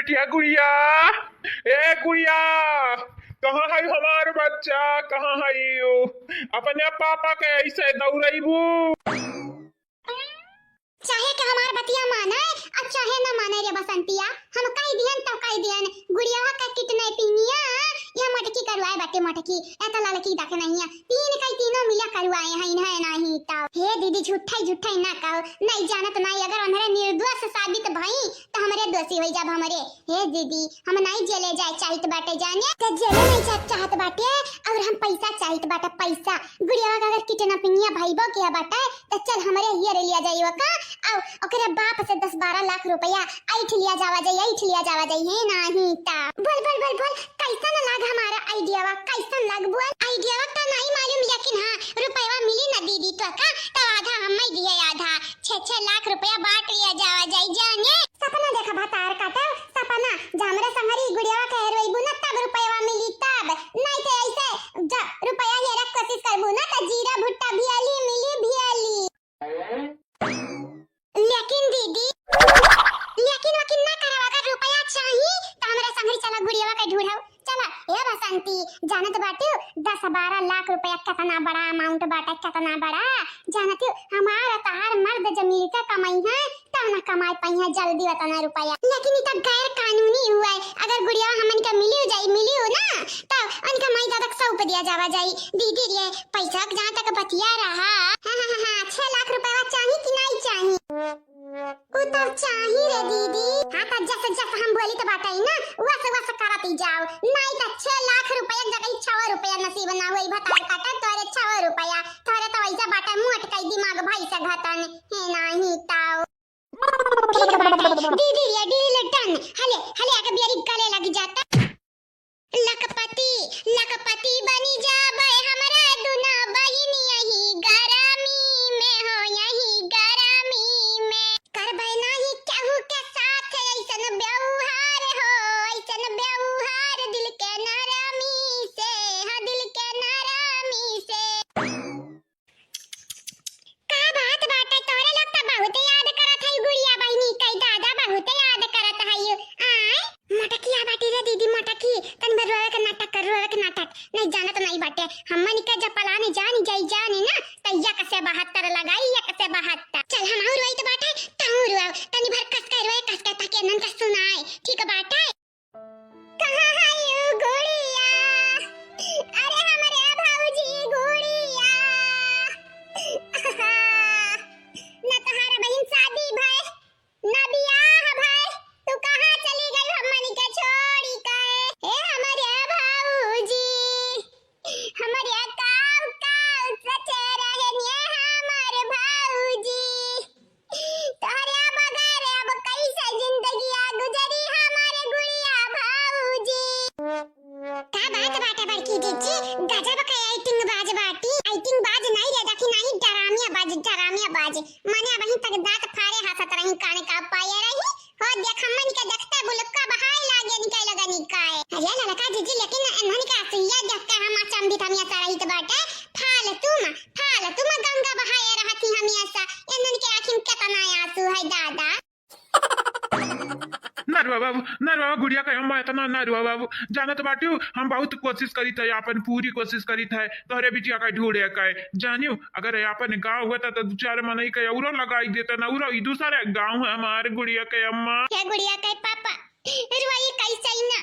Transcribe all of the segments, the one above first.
बिटिया गुड़िया, ए गुड़िया, कहाँ है हमार बच्चा? कहाँ है यू? अपने पापा के ऐसे दौड़बू? चाहे के हमार बतिया माने और चाहे ना माने रे बसंतिया, हम कई दियन तो कई दियन गुड़िया का कितने पीनिया ये मटकी करवाए बाटे मटकी एता लड़की देख नहीं है तीन कई तीनों मिला करवाए हैं है नहीं ता हे दीदी झूठा ना कहो नहीं जानत नहीं अगर हमारे निर्दोष साबित भई तो हमारे दोषी हो जाब हमारे। हे दीदी हम नहीं जेले जाए चाहित बाटे जाने तो जेले नहीं जा चाहत बाटे और हम पैसा चाहित बाटे पैसा गुड़िया का अगर कितना पीनिया भाईबो के बाटे तो चल हमारे ये लिया जाइयो का आओ ओकरे बाप से 10-12 लाख रुपया ऐठ लिया जावा जाए है नहीं ता बोल कैसा लाग हमारा आइडियावा कैसा लाग बोल आइडियावा तो नहीं मालूम लेकिन हां रुपया मिली ना दीदी तो का तो आधा हमें दिए आधा 6-6 लाख रुपया बांट लिया जावा जाने सपना देखा भतार काटे सपना जामरे संगरी गुड़िया कह रोइबू ना तब रुपया मिली तब नहीं तो ऐसे जा रुपया हेरा कोशिश करबू ना तो जीरा भुट्टा भियाली मिली भियाली लेकिन दीदी लेकिन ना करावा का रुपया चाहिए तो हमरा संगरी चला गुड़िया का ढूंढाओ चला ए बसंती जानत बाटे 10-12 लाख रुपया कितना बड़ा अमाउंट बाटे कितना बड़ा जानत हमारा तार मर्द जमीन का कमाई है तब ना कमाई पाई है जल्दी उतना रुपया लेकिन इतना गैर कानूनी हुआ है अगर गुड़िया हमन के मिली हो ना तो उनका माई दादा सौंप दिया जावा जाई दीदी रे पैसा जहां तक बतिया रहा हां 6 लाख रुपया चाहिए कि नहीं चाहिए वो तो चाहिए रे दीदी हां तो जैसे हम बोली तो बात है ना वैसे कराती जाओ नहीं तो 6 लाख रुपया जगह 6 रुपया नसीब ना होई बता काटा तोरे 6 रुपया तोरे तो ऐसा बाटा मुंह अटकाई दिमाग भाई से घटन है नहीं ताओ ठीक बात दीदी ये डील डन हले आके बियारी गले लग जाता लखपति बनी जाबे हमरा दुना बहिनी यही गरमी में हो यही गरमी में करबै नहीं केहू के साथ ऐसन व्यवहार हो ऐसन व्यवहार दिल के नरमी से हां दिल के नरमी से का बात बाटे तोरे लोग तो बहुत याद करत है गुड़िया बहिनी कई दादा बहुत याद करत है आय मटकिया बाटी रे दीदी मटकी तन में रोए के नाटक नहीं जानत नहीं बाटे हमन के जब पलाने जानी ना तैया कसे 72 लगाई या कसे 72 चल हम और रोई तो बाटे ताऊ रोए तनी भर कस के रोए कस के ताकि नन का सुनाए ठीक बाटे कहां है यू गुड़िया अरे हमारे भाऊजी गुड़िया ना तुम्हारा बहन शादी भाई ना बियाह भाई तू कहां चली गई हमनी के छोड़ी के ए हमारे भाऊजी हमारे काऊ सचे रहनिए हमारे भाऊजी तोरे बगैर अब कैसे जिंदगी गुजरी हमारे गुड़िया भाऊजी का बात बाटे बड़की दीदी गजब का एक्टिंग बाज नहीं रे देखी नहीं डरामिया बाज माने वहीं तक दांत फाड़े हंसत रही काने का पाए रही हो देख हमन के देखते बुलक्का बहाई लागे निकाय अरे लड़का दीदी लेकिन इन्होंने का सुइया देख के हम अचंभित हम ऐसा रही तो बाटे फालतू में गंगा बहाए रहती हम ऐसा इन्होंने के आंखों में कितना आंसू है दादा नरवा बाबू गुड़िया का हम इतना नरवा बाबू जानत बाटू हम बहुत कोशिश करी थे अपन पूरी कोशिश करी थे तोरे बिटिया का ढूंढे का जानियो अगर अपन गांव होता तो 2-4 मनई के औरो लगाई देता ना औरो दूसरा गांव है हमारे गुड़िया के अम्मा क्या गुड़िया के पापा रुआई कैसे ना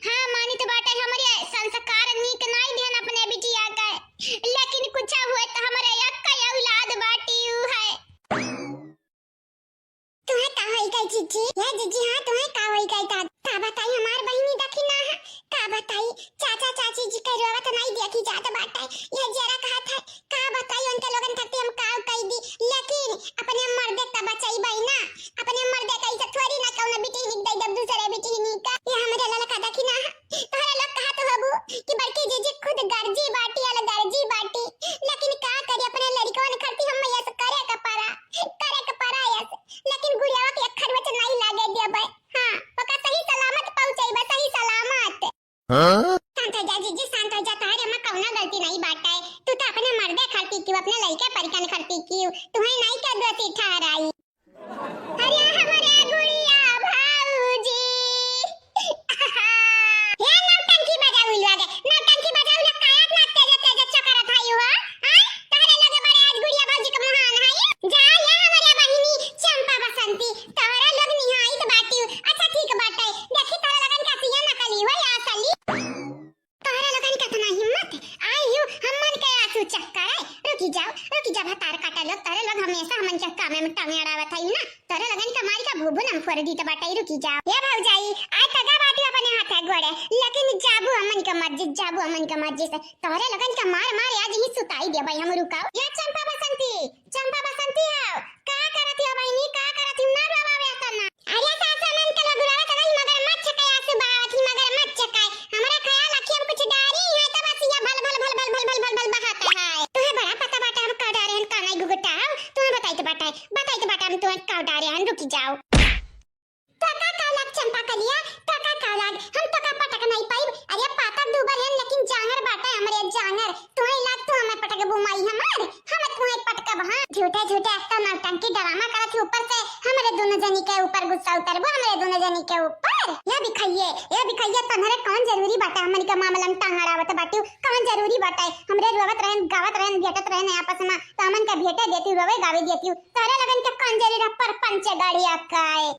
हां मानी तो बाटे हमारे संस्कार नीक नहीं देन अपने बिटिया का लेकिन कुछ हुए तो हमारे अक्का औलाद बाटी है तुम्हें का होई गई जीजी ये जीजी हां तुम्हें का होई गई का बताई हमार बहिनी देखी ना का बताई चाचा चाची जी के रोवत नहीं देखी जात बाटे ये जरा कहा था का बताई उनके लोगन खाते हम का कह दी लेकिन अपने मर्दे का बचाई बई ना अपने मर्दे का इज्जत थोड़ी ना कौन बेटी निक दई दब दूसरे बेटी निक ये हमारे ललका देखी ना तोरे लोग कहा तो हबू कि बड़की जीजी खुद गर्जी बाटी लेकिन का करी अपने लड़कों ने खर्ची हम ये करे का पारा लेकिन गुड़िया के अखर वचन नहीं लागे दे भाई हां पक्का सही सलामत पहुंचाई बस सही सलामत हां शांत हो जा तारे में कौना गलती नहीं बाटा है तू तो अपने मर्दे खर्ची क्यों अपने लड़के परिकन खर्ची क्यों तुम्हें नहीं कर दोषी ठहराई अरे हमारे गुड़िया भाऊजी हम फोड़ दी तो बाटा रुकी जाओ ये भौजाई आय तगा बाटी अपने हाथ है गोड़े लेकिन जाबू अमन का मस्जिद जाबू अमन का मस्जिद से तोहरे लगन का मार मार आज ही सुताई दे भाई हम रुकाओ या चंपा बसंती आओ का करत हो बहनी का करत ना बाबा करना अरे सासा मन का गुरावा करई मगर मत छकाय आसु बावत ही मगर मत छकाय हमरा ख्याल आखी हम कुछ डारी है त बस ये भल भल भल भल भल भल भल बहाता है तुम्हें बड़ा पता बाटा हम का डारे हैं का नहीं गुगटाओ तुम्हें बताई तो बाटा हम तुम्हें का डारे हैं रुक जाओ चंपा कलिया टका कालाग हम टका पटक नहीं पाई अरे पाता दुबर है लेकिन जांगर बाटा हमरे जांगर तोय लाग तो हमें पटक बुमाई हम तुम्हें पटका बहा झूठे एकता नौटंकी ड्रामा करत ऊपर से हमरे दोनों जनी के ऊपर गुस्सा उतरबो हमरे दोनों जनी के ऊपर ये दिखाइए तन्हरे कौन जरूरी बाटा हमन का मामला में टांगड़ावत बाटू कौन जरूरी बाटा हमरे रोवत रहन गावत रहन भेटत रहन आपस में त हमन का भेटे देती रोवे गावे देती तारे लगन के कौन जरूरी पर पंच गाड़िया काए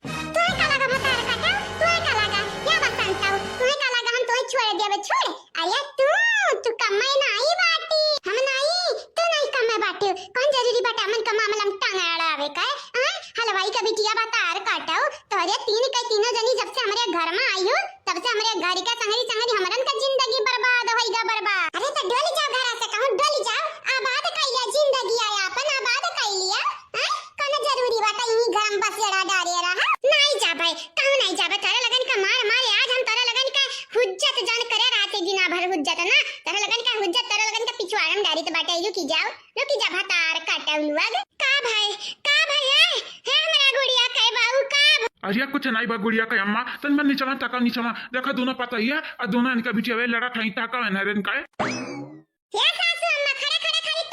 तुम्हें का लगा बता रखा तुम्हें का लगा क्या बसंता तुम्हें का लगा हम तुम्हें छोड़ देबे छोड़ आया तू कमाई नहीं बाटी हम नहीं तू नहीं कमाई बाटी कौन जरूरी बाटा मन का मामला में टांगड़ा आवे का हलवाई का बिटिया बतार काटाओ तोरे तीनों जनी जब से हमारे घर में आई हो तब से हमारे घर का संगरी हमरन का जिंदगी बर्बाद होइगा बर्बाद अरे तो डोली जाओ घर से कहूं डोली जाओ आबाद कइया जिंदगी आया अपन आबाद कइ लिया कौन जरूरी बाटा यही घर में बस जड़ा डारे रहा नहीं जा भाई कहूं नहीं जा तारा लगन का मार आज हम तारा लगन का हुज्जत जान करे राते दिन भर हुज्जत ना तारा लगन का हुज्जत तारा लगन का पिछवाड़म डारी तो बाटा रुकी जा भतार काटाउलुआ का भाई है हमरा गुड़िया कहे बाबू का अरे कुछ नहीं बा गुड़िया का अम्मा तन मन नीचवा ताका नीचवा देखा दोनों पता ही है और दोनों इनका बिटिया वे लड़ा थाई ताका है नरेन का ये सासू अम्मा खड़े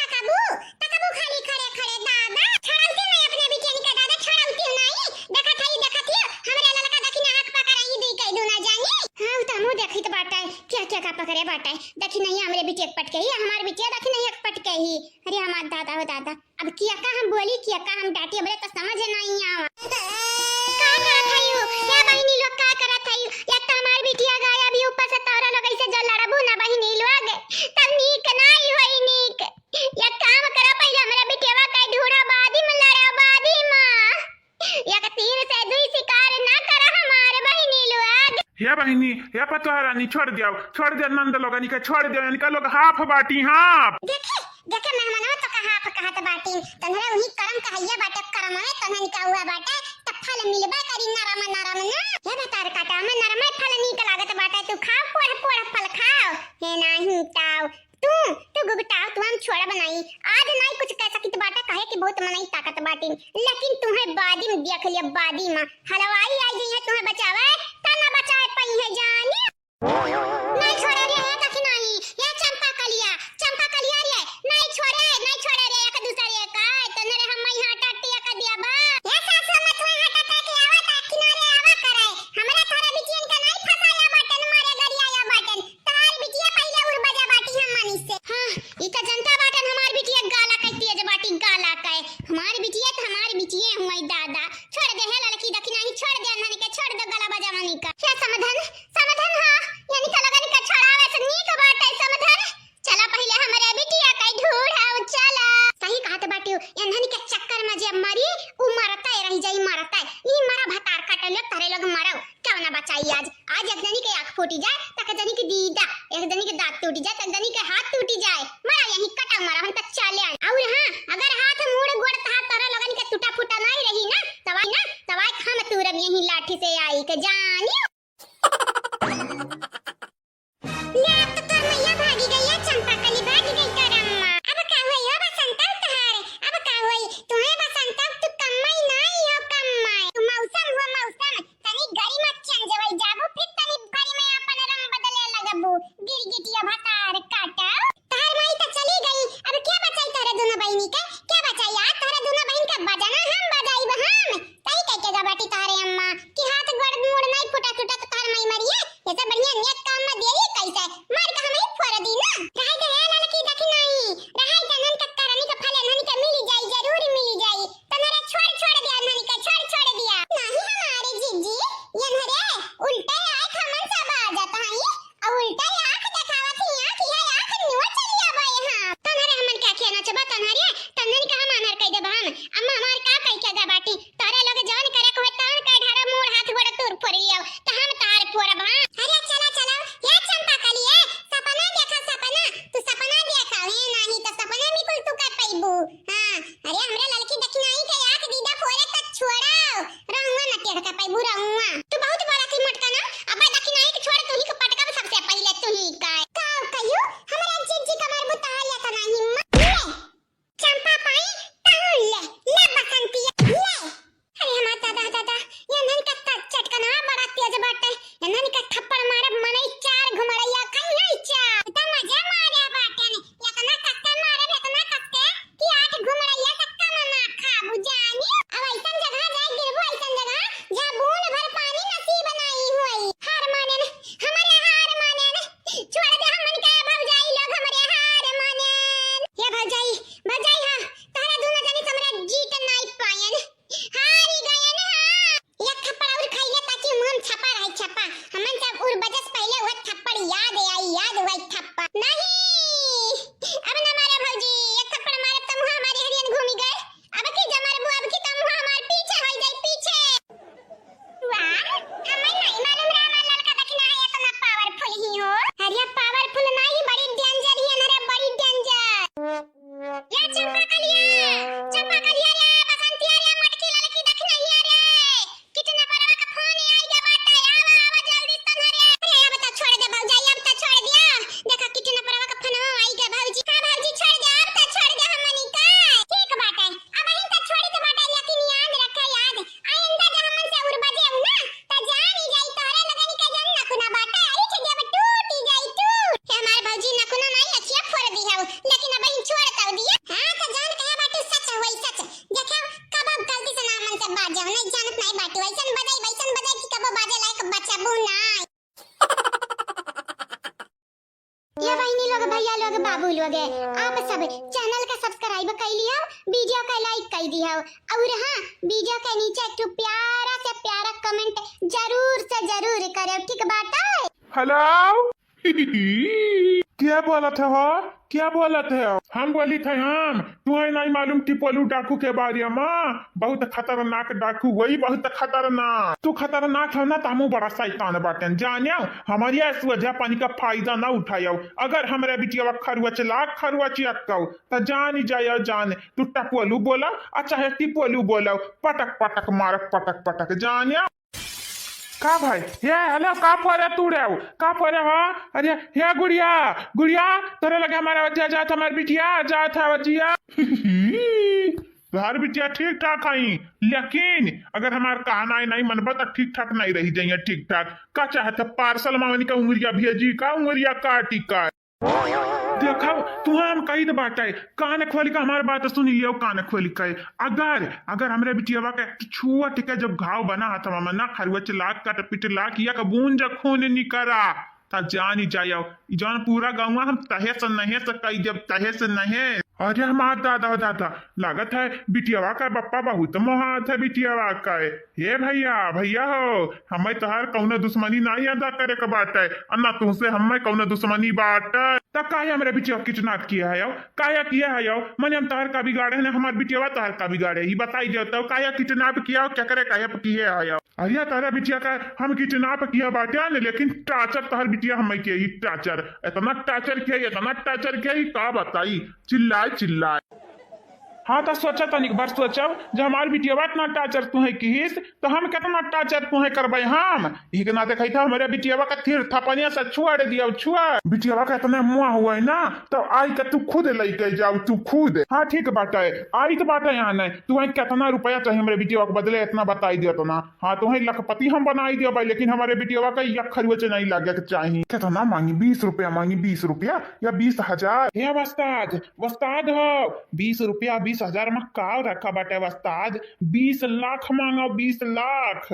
तकाबू खाली खड़े दादा छड़ाउती नहीं अपने बिटिया का दादा छड़ाउती नहीं देखा थी हमरे ललका दखिना आंख पकड़ाई दी कई दोना जानी हां त मु देखी तो बाटा क्या का पकड़े बाटा देखी नहीं हमरे बिटिया पटके ही हमार बिटिया देखी नहीं एक पटके ही अरे हमार दादा हो दादा अब किया का हम बोली किया का हम डांटी हमरे तो समझ नहीं आवा का थईयो ये बहिनी लोग का करत थई या त हमार बिटिया गाया भी ऊपर से तोरा लोग ऐसे जो लड़बू ना बहिनी लोग तब नीक नहीं होई नीक या काम करा पहले हमरा बिटिया का ढूंढा बादी में लड़ा बादी मां या का तीन से दुई शिकार ना करा हमारे बहिनी लोग हे बहिनी हे पतोहा रानी छोड़ दिया नंद लोगनी का छोड़ दिया इनका लोग हाफ बाटी हाफ देखे मेहमानों तो कहा तो बाटी तन्हरा उन्हीं करम कहैया बाटे करम है तन्हन का हुआ बाटे त फल मिलबा करी नरम ना ये बता काटा में नरम फल नीक लागत बाटे तू खा पोड़ फल खाओ हे नहीं ताऊ तू गुगटाओ तू हम छोड़ा बनाई आज नहीं कुछ कह सकित बाटा कहे कि बहुत मनाई ताकत बाटी लेकिन तुम्हें बादी में देख लिया बादी में हलवाई आई गई है तुम्हें बचावे तना बचाए पई है जानी नहीं छोड़ा रे तक नहीं ये चंपा कलिया रे नहीं छोड़े रे एक दूसरे का तने हम यहां टटिया का दिया बा ये सासू मत वहां हटा के आवा ता किनारे आवा करे हमरा थारा बिटियन का नहीं फसाया बटन मारे गरियाया बटन तार बिटिया पहले उड़ बजा बाटी हम मानी से हां ई त जनता बटन हमार बिटिया गाला कहती है जे बाटी गाला कहे हमार बिटिया हुई दादा छोड़ दे है लड़की दखी नहीं छोड़ दे ननी के छोड़ दे गला बजा मनी का क्या समाधान हां यानी का लगन का छड़ावे से नीक बाटे समाधान चला पहले हमारे बिटिया का ढूंढाओ चला सही कहत बाटियो एनहनी के चक्कर में जे मरी उ मरता रह जाई ई मरा भतार काटले तारे लोग मरो क्यों ना बचाई आज एक जनी के आंख फूटी जाए तक जनी के दीदा एक जनी के दांत टूट जाए तक जनी के हाथ टूट जाए मरा यही कटा मरा हम तक चले और हां अगर हाथ मुड़ गोड़ तारा लगन के टूटा फूटा नहीं रही ना तवाई हम तुरब यही लाठी से आई के जानी ले तो मैया भागी गई है चंपा कली भागी गई करम्मा अब का हुई हो बसंता तहारे अब का हुई तुम्हें बसंता तू कम्माई नहीं हो कम्माई तू मौसम तनी गरी मत चंग जवई जाबू फिर तनी गरी में अपन रंग बदले लगबू गिरगिटिया भतार काटा तार माई तो चली गई अब क्या बचाई तारे दोनों बहनी के क्या बचाई यार तारे दोनों बहन का बजाना हम बजाई हम तई कह के बाटी तारे अम्मा कि हाथ गोड़ मुड़ नहीं फुटा तो तार माई मरिए ये तो बढ़िया नेक काम में देरी कैसे मार का हमें फोड़ दी ना रह दे लड़की देखी नहीं रहाई तनन का करनी का फल ननी का मिल जाई जरूर मिल जाई तनरे छोड़ दिया ननी का छोड़ दिया नहीं हमारे जीजी ये नरे उल्टे आंख हमन सब आ जाता है और उल्टा आंख दिखावा थी आंख नुआ चलिया भाई हां तनरे हमन क्या कहना चाहबा तनरे तनन का हम अनर कह दे हम अम्मा हमार का कह के गा बाटी तारे लोग जान करे को तेरे का पाई बुरा हुआ तू बहुत बड़ा की मटका ना अब दखी नहीं कि छोड़ तू ही को पटका सबसे पहले तू ही का कहियो हमरा जीजी का मार बुता या तना हिम्मत ले चंपा पाई ताऊ ले बसंती ले अरे हमारा दादा ये नन का चटकना बड़ा तेज बाटे ये नन का थप्पड़ मारे मने चार घुमड़ैया कहीं नहीं चा त मजा मारे बाटे ने या तना कक्का मारे इतना कक्के कि आठ घुमड़ैया कक्का ना खा बुझानी अब ऐसन जगह जाए गिरबो ऐसन जगह जहां बूंद भर पानी नसीब नहीं हुई हार माने ने हमारे हार माने ने छोड़ दे हमन के भौजाई लोग हमारे हार माने ये भौजाई हां तारा दोनों जनी हमरा जीत नहीं पायन हारी गए ने हां एक थप्पड़ और खाइले ताकि मुंह छपा रहे छपा हमन सब उर बजस पहले वो थप्पड़ याद हुआ थप्पड़ नहीं अब ना मारे भौजी एक थप्पड़ मारे तुम हमारे हरियन घूमी गए अब की जमर बु अब की तुम हमार पीछे हो जाई पीछे वाह हमें नहीं मालूम रे हमार लड़का दखना है इतना पावरफुल ही हो अरे पावरफुल नहीं बड़ी डेंजर ही है रे बड़ी डेंजर या चंपा कलिया रे बसंती रे मटकी लड़की दखना ही रे कितना बड़ा का फोन आई गया बाटा आवा जल्दी तन रे अरे अब तो छोड़ दे भौजाई अब तो छोड़ दिया देखा कितना बड़ा का फोन आई गया भौजी हां भौजी छोड़ दे अब तो छोड़ दे हमनी का ठीक बाटा अब इन तो छोड़ के बाटा लेकिन याद रखा याद आइंदा जब हमन से उड़ बजे ना त जानी जाई तोरे लगनी का जन नखुना बाटा अरे छे जब टूटी जाई टूट हमार भौजी नखुना नहीं अखिया फोड़ दी है लेकिन अब इन छोड़ कर दिया हां तो जान कहे बाटे सच होई सच देखो कब अब गलती से ना मन से बात जाओ नहीं जानत नहीं बाटू ऐसन बजाई कि कब बाजे लायक बच्चा बू ना ये बहनी लोग भैया लोग बाबू लोग आप सब चैनल का सब्सक्राइब कर लिया वीडियो का लाइक कर दिया और हां वीडियो के नीचे एक प्यारा से प्यारा कमेंट जरूर से जरूर करो ठीक बात है हेलो क्या बोला था हो क्या बोला थे हम बोली थे हम तुम्हें नहीं मालूम टिपोलू डाकू के बारे में बहुत खतरनाक डाकू वही बहुत खतरनाक तू खतरनाक है ना तामू बड़ा शैतान बाटन जानियो हमारी इस वजह पानी का फायदा ना उठायो अगर हमारे बिटिया खरुआ चियक्कौ तो जान ही जायो जान तू टपोलू बोला चाहे टिपोलू बोलो पटक पटक मारक पटक पटक जानियो का भाई ये हेलो का परे तू रे का परे हो अरे हे गुड़िया तोरे लगे हमारा वजह जात हमार बिटिया जात है वजिया तुम्हारी बिटिया ठीक ठाक आई लेकिन अगर हमार कहना नहीं मनबा तो ठीक ठाक नहीं रही जाइए ठीक ठाक का चाहते पार्सल मांगनी का उंगलिया भेजी का उंगलिया काटी का देखो तुम्हें हम कही तो बात है कान खोली का हमारी बात सुनी लियो कान खोली का अगर हमरे बिटिया का छुआ टिका जब घाव बना था ना खरुआ लाख का पिट लाख या का बूंद खून निकरा ता जान ही जाओ जान पूरा गाँव हम तहे से नहीं कही जब तहे से नहीं अरे हमार दादा लागत है बिटियावा का बप्पा बहुत मोहात है बिटियावा का हे भैया हो हमें तोहार कौनो दुश्मनी नहीं अदा करे के बात है अन्ना तुमसे हमें कौनो दुश्मनी बात तब काहे हमरे बिटिया किडनैप किया है काया किया है मैंने हम तोहार का बिगाड़े है हमार बिटियावा तोहार का बिगाड़े ही बताई जाता काया किडनैप किया क्या करे काया किए है अरे तारा बिटिया का हम किडनैप किया बाटे लेकिन टाचर तोहार बिटिया हमें के ही टाचर इतना टाचर किया ही का बताई चिल्लाए हाँ तो सोचा तनिक बार सोचब जब हमारी बिटिया इतना टाचर तुहे किहिस तो हम कितना टाचर तुहे करबे हम एक ना देखई था हमारे बिटिया का थिर थपनिया से छुआ दिया छुआ बिटिया का इतना मुआ हुआ है ना तो आई का तू खुद लेके जाओ तू खुद हाँ ठीक बात है आई तो बात है यहाँ नहीं तुम्हें कितना रुपया चाहिए हमारे बिटिया को बदले इतना बताई दिया तो ना हाँ तुम्हें लखपति हम बनाई दिया भाई लेकिन हमारे बिटिया का एक खरुच नहीं लगे चाहिए कितना मांगी 20 रुपया मांगी 20 रुपया या 20,000 हे वस्ताद हो 20 रुपया 20,000 में का रखा बाटे वस्ताद 20 लाख मांगो 20 लाख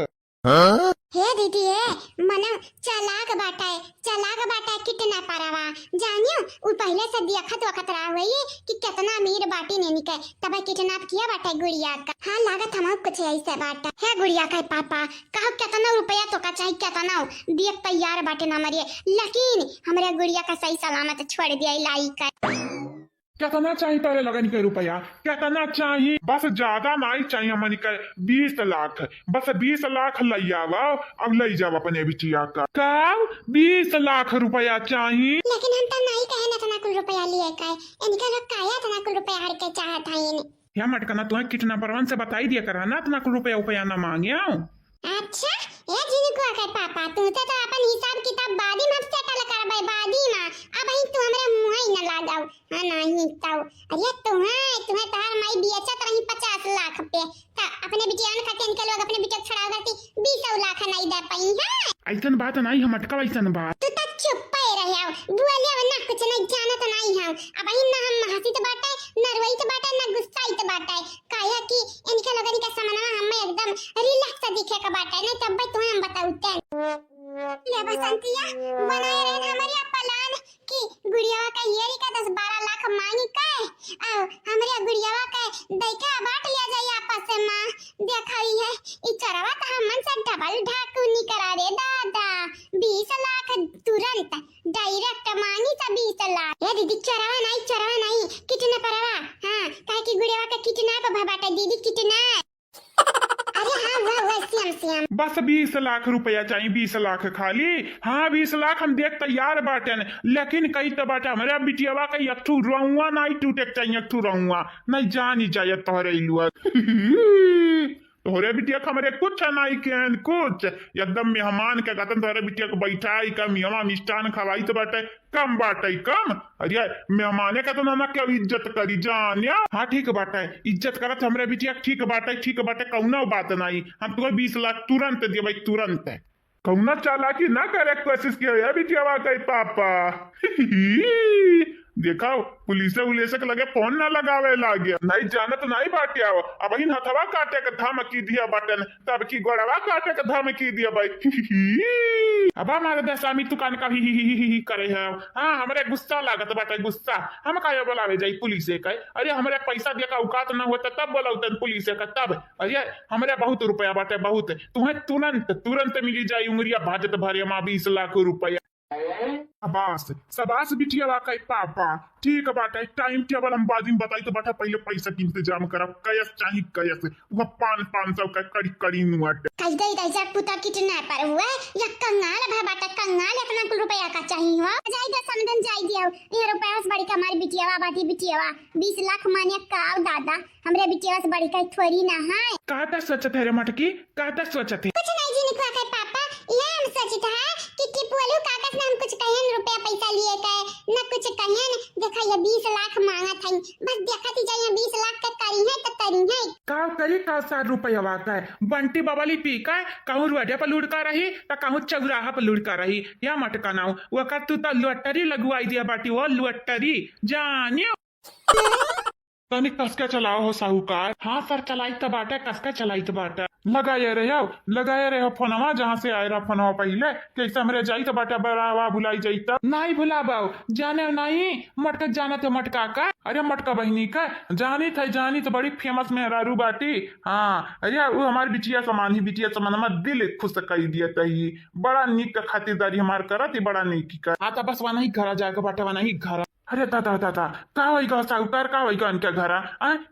हे दीदी है मना चालाक बाटा कितना पारावा जानियो उ पहले से देखत वखत रहा हुई कि कितना अमीर बाटी ने निकल तब किडनैप किया बाटा गुड़िया का हाँ लागत हम कुछ ऐसा बाटा है गुड़िया का पापा कहो कितना रुपया तो का चाहिए कितना देख तैयार बाटे ना मरिए लेकिन हमारे गुड़िया का सही सलामत छोड़ दिया लाई का कितना चाहिए तारे लगन के रुपया कितना चाहिए बस ज्यादा नहीं चाहिए मनी का 20 लाख बस 20 लाख लैया अब ले जाओ अपने बिटिया का 20 लाख रुपया चाहिए लेकिन हम तो नहीं कहे ना तना कुल रुपया लिए का इनका लोग काया तना कुल रुपया हर के चाहत है या मटकना तुम्हें कितना परवन से बताई दिया करा ना तना कुल रुपया ना मांगे अच्छा ए जिनको आकर पापा तू तो अपन हिसाब किताब बादी में सेटल करबै बादी में अब ही तू हमरे मुंह ही न लगाओ हां नहीं ताऊ अरे तुम्हें तार माई बेचत रही 50 लाख पे ता अपने बिटिया ने खाते इनके लोग अपने बिटिया छड़ा करती 20 लाख नहीं दे पाई है ऐसन बात नहीं हम अटका ऐसन बात तू तक चुप ही रहियो दुआलिया ना कुछ नहीं जानत नहीं हम अब ही ना हम हंसी तो बाटे न रोई तो बाटे न गुस्साई तो बाटे काया कि इनके लोगन के सामने हम एकदम रिलैक्स दिखे का बाटे नहीं तब भाई तुम्हें हम बताऊते ले बसंतिया बनाए रहे हमारे प्लान कि गुड़िया का येरी का 10-12 लाख मांगी का आओ हमारे गुड़िया का दैका बांट लिया जाए आपस में देखाई है ई चरवा तो हमन से डबल ढाकुनी करा रे दादा 20 लाख तुरंत डायरेक्ट मांगी था 20 लाख ये दीदी चरवा नहीं कितना परवा हां काहे कि गुड़िया का कितना पे बाटे दीदी कितना अरे हाँ वाह सियाम बस 20 लाख रुपया चाहिए 20 लाख खाली हाँ 20 लाख हम देख तैयार बाटन लेकिन कई तो बाटे हमारे बिटियावा का एकठू रहुआ नहीं टूटे चाहिए एकठू रहुआ नहीं जानी चाहिए तोहरे इलुआ तोहरे बिटिया हमारे कुछ नहीं केन कुछ एकदम मेहमान के गतन तोहरे बिटिया को बैठाई का मियामा मिष्ठान खवाई तो बाटे कम बाटे कम अरे मेहमाने का तो ना क्या इज्जत करी जानिया हाँ ठीक बाटे इज्जत करत हमरे बिटिया ठीक बाटे कौनो बात नहीं हम तुम्हें 20 लाख तुरंत दिए भाई तुरंत कौना चालाकी ना करे कोशिश किया बिटिया कई पापा देखाओ पुलिस के लगे फोन ना लगावे लागे नहीं जाने तो नहीं बाटिया अब ही हथवा काटे के धमकी दिया बटन तब की गोड़वा काटे के धमकी दिया भाई अब हमारे दशामी दुकान का ही करे है हाँ हमारे गुस्सा लागत बाटे गुस्सा हम का बोलावे जाई पुलिस का अरे हमारे पैसा दिया का औकात ना होता तब बोलाते पुलिस का तब अरे हमारे बहुत रुपया बाटे बहुत तुम्हें तुरंत मिली जाये उंगरिया भाजत भरे माँ 20 लाख रुपया सबास बिटिया वाकई पापा ठीक बाटे टाइम टेबल हम बाद में बताई तो बाटा पहले पैसा की इंतजाम करब कयस चाहिए कयस वो 500 का कड़ी नोट कई गई दैजा पुता कितना पर हुआ या कंगाल भा बाटा कंगाल इतना कुल रुपया का चाहिए हो जाएगा समदन जाई दियो ये रुपया से बड़ी कमार बिटियावा बाटी बिटियावा 20 लाख माने का दादा हमरे बिटियावा से बड़ी का थोड़ी ना है काता सोचत है रे मटकी काता सोचत है कुछ नहीं जी निकला के पापा ये हम सोचता है कि टिपुलू कागज में हम कुछ कहन रुपया पैसा लिए के न कुछ कहन देखा ये 20 लाख मांगा था बस देखती जाए 20 लाख का करी है तो करी है का करी का 60 रुपया वाका है बंटी बबली पी का कहूं रुआडे पर लुढ़का रही त कहूं चौराहा पर लुढ़का रही या मटका नाउ वो का तू त लुटरी लगवाई दिया बाटी वो लुटरी जानियो तनी कसका चलाओ हो साहूकार हाँ सर चलाई तो बाटे कसका चलाई तो बाटे लगाए रहे हो फोनवा जहाँ से आए रहा फोनवा पहले कैसे हमरे जाई तो बाटे बरावा भुलाई जाई तो नहीं भुलाबाओ जाने नहीं मटका जाना तो मटका का अरे मटका बहनी का जानी तो बड़ी फेमस मेहरारू बाटी हाँ अरे वो हमारी बिटिया समान हमार दिल खुश कर दिया तही बड़ा नीक का खातिरदारी हमार करत बड़ा नीक का हाँ तो बस वहाँ ही घरा जाके बाटे वहाँ ही घर अरे दादा का होगा साहूकार का होगा इनके घर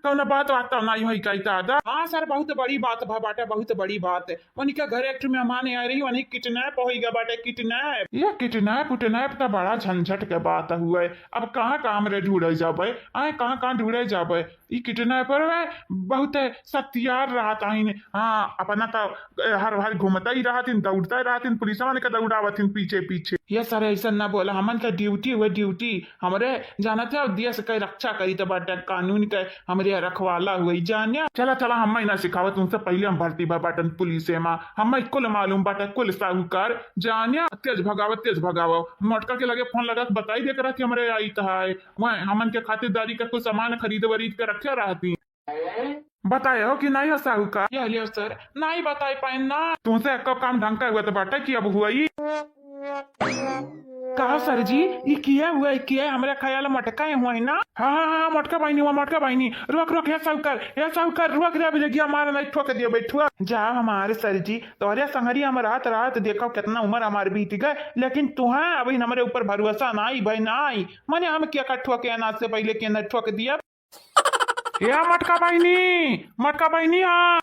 कौन बात वाता नहीं होई कही दादा हाँ सर बहुत बड़ी बात बाटे बहुत बड़ी बात उनके घर एक मेहमान आ रही वही किडनैप होगा बाटे किडनैप तो बड़ा झंझट के बात हुए अब कहाँ रे ढूंढे जाबे कहाँ ढूंढे जाबे किडनैपर बहुत सत्यार रहा हाँ अपना तो हर घूमता ही रहा दौड़ता रहा पुलिस वाले का दौड़ावत पीछे ये सर ऐसा न बोला हमन का ड्यूटी हुए ड्यूटी हमरे जाना थे देश के रक्षा करी तो बाटे कानून के हमरे रखवाला हुई जानिया चला हम ना सिखावत तुमसे पहले हम भर्ती बाटन पुलिस में हम कुल मालूम बाटे कुल साहूकार जानिया तेज भगावो मोटका के लगे फोन लगा बताई दे रहा थी हमरे आई था वह हमन के खातिरदारी का कुछ सामान खरीद के रखे रहती बताए हो कि नहीं हो साहूकार सर नहीं बताई पाए ना तुमसे काम ढंग का हुआ तो बाटे की अब हुआ ही कहा सर जी ये किया हुआ हमारे ख्याल मटका हुआ है ना हाँ मटका बाइनी रोक है साहूकार रोक रे हमारा नहीं ठोक दिया बैठुआ जा हमारे सर जी तोहरे संगरी हम रात देखो कितना उम्र हमारे बीत गए लेकिन तुम्हें अभी हमारे ऊपर भरोसा नहीं भाई नहीं मैंने हम क्या ठोके अनाज से पहले के अंदर ठोक दिया या मटका बाइनी हाँ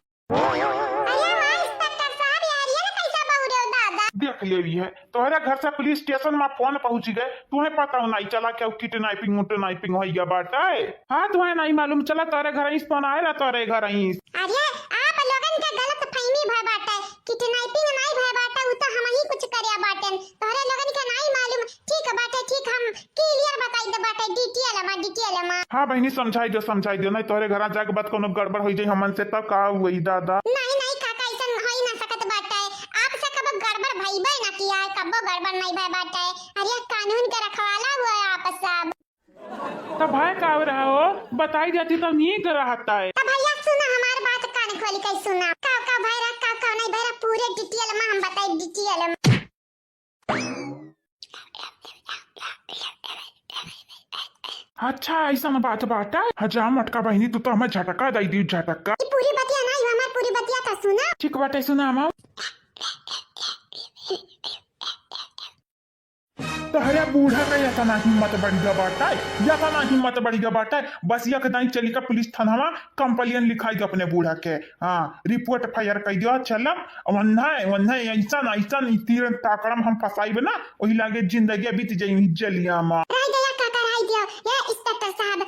देख ले भी है तोहरे घर से पुलिस स्टेशन में फोन पहुंच गए तुम्हें पता नहीं चला क्या किडनैपिंग हो गया बाटा हाँ तुम्हें नहीं मालूम चला तोरे घर फोन आए तोरे घर अरे आप लोगन के गलत फहमी भा बाटे हाँ बहनी समझाई दो नहीं तोहरे घर जाके बात कोनो गड़बड़ हो जाई हमन से तब का हुई दादा। नहीं नहीं काका ऐसा हो ही ना सकत बाटे। आपसे कब गड़बड़ भइबे ना किया कब गड़बड़ नहीं भय बाटे। अरे कानून के रखवाला हुआ है आप सब। तब भाई का रहा हो बताई जाती तब नहीं कर रहा है। अब भैया सुना हमारी बात कान खोली के सुना। का भाई रख का नहीं भैया पूरे डिटेल में हम बताई डिटेल में। अच्छा ऐसा ना बात बाटा हजा मटका बहनी तू तो हमें झटका दई दी झटका। पूरी बतिया नहीं हमारी पूरी बतिया का सुना। ठीक बाटे सुना हम तोहरे बूढ़ा का या तना हिम्मत बढ़िया बाटा या तना हिम्मत बढ़िया बाटा बस यक नहीं चली का पुलिस थाना कंप्लेन लिखाई अपने बूढ़ा के। हाँ रिपोर्ट फायर कर दिया चलम वन्ना ऐसा ऐसा तीर ताकड़म हम फसाइब ना वही लागे जिंदगी बीत जाई जलिया मां। इंस्पेक्टर साहब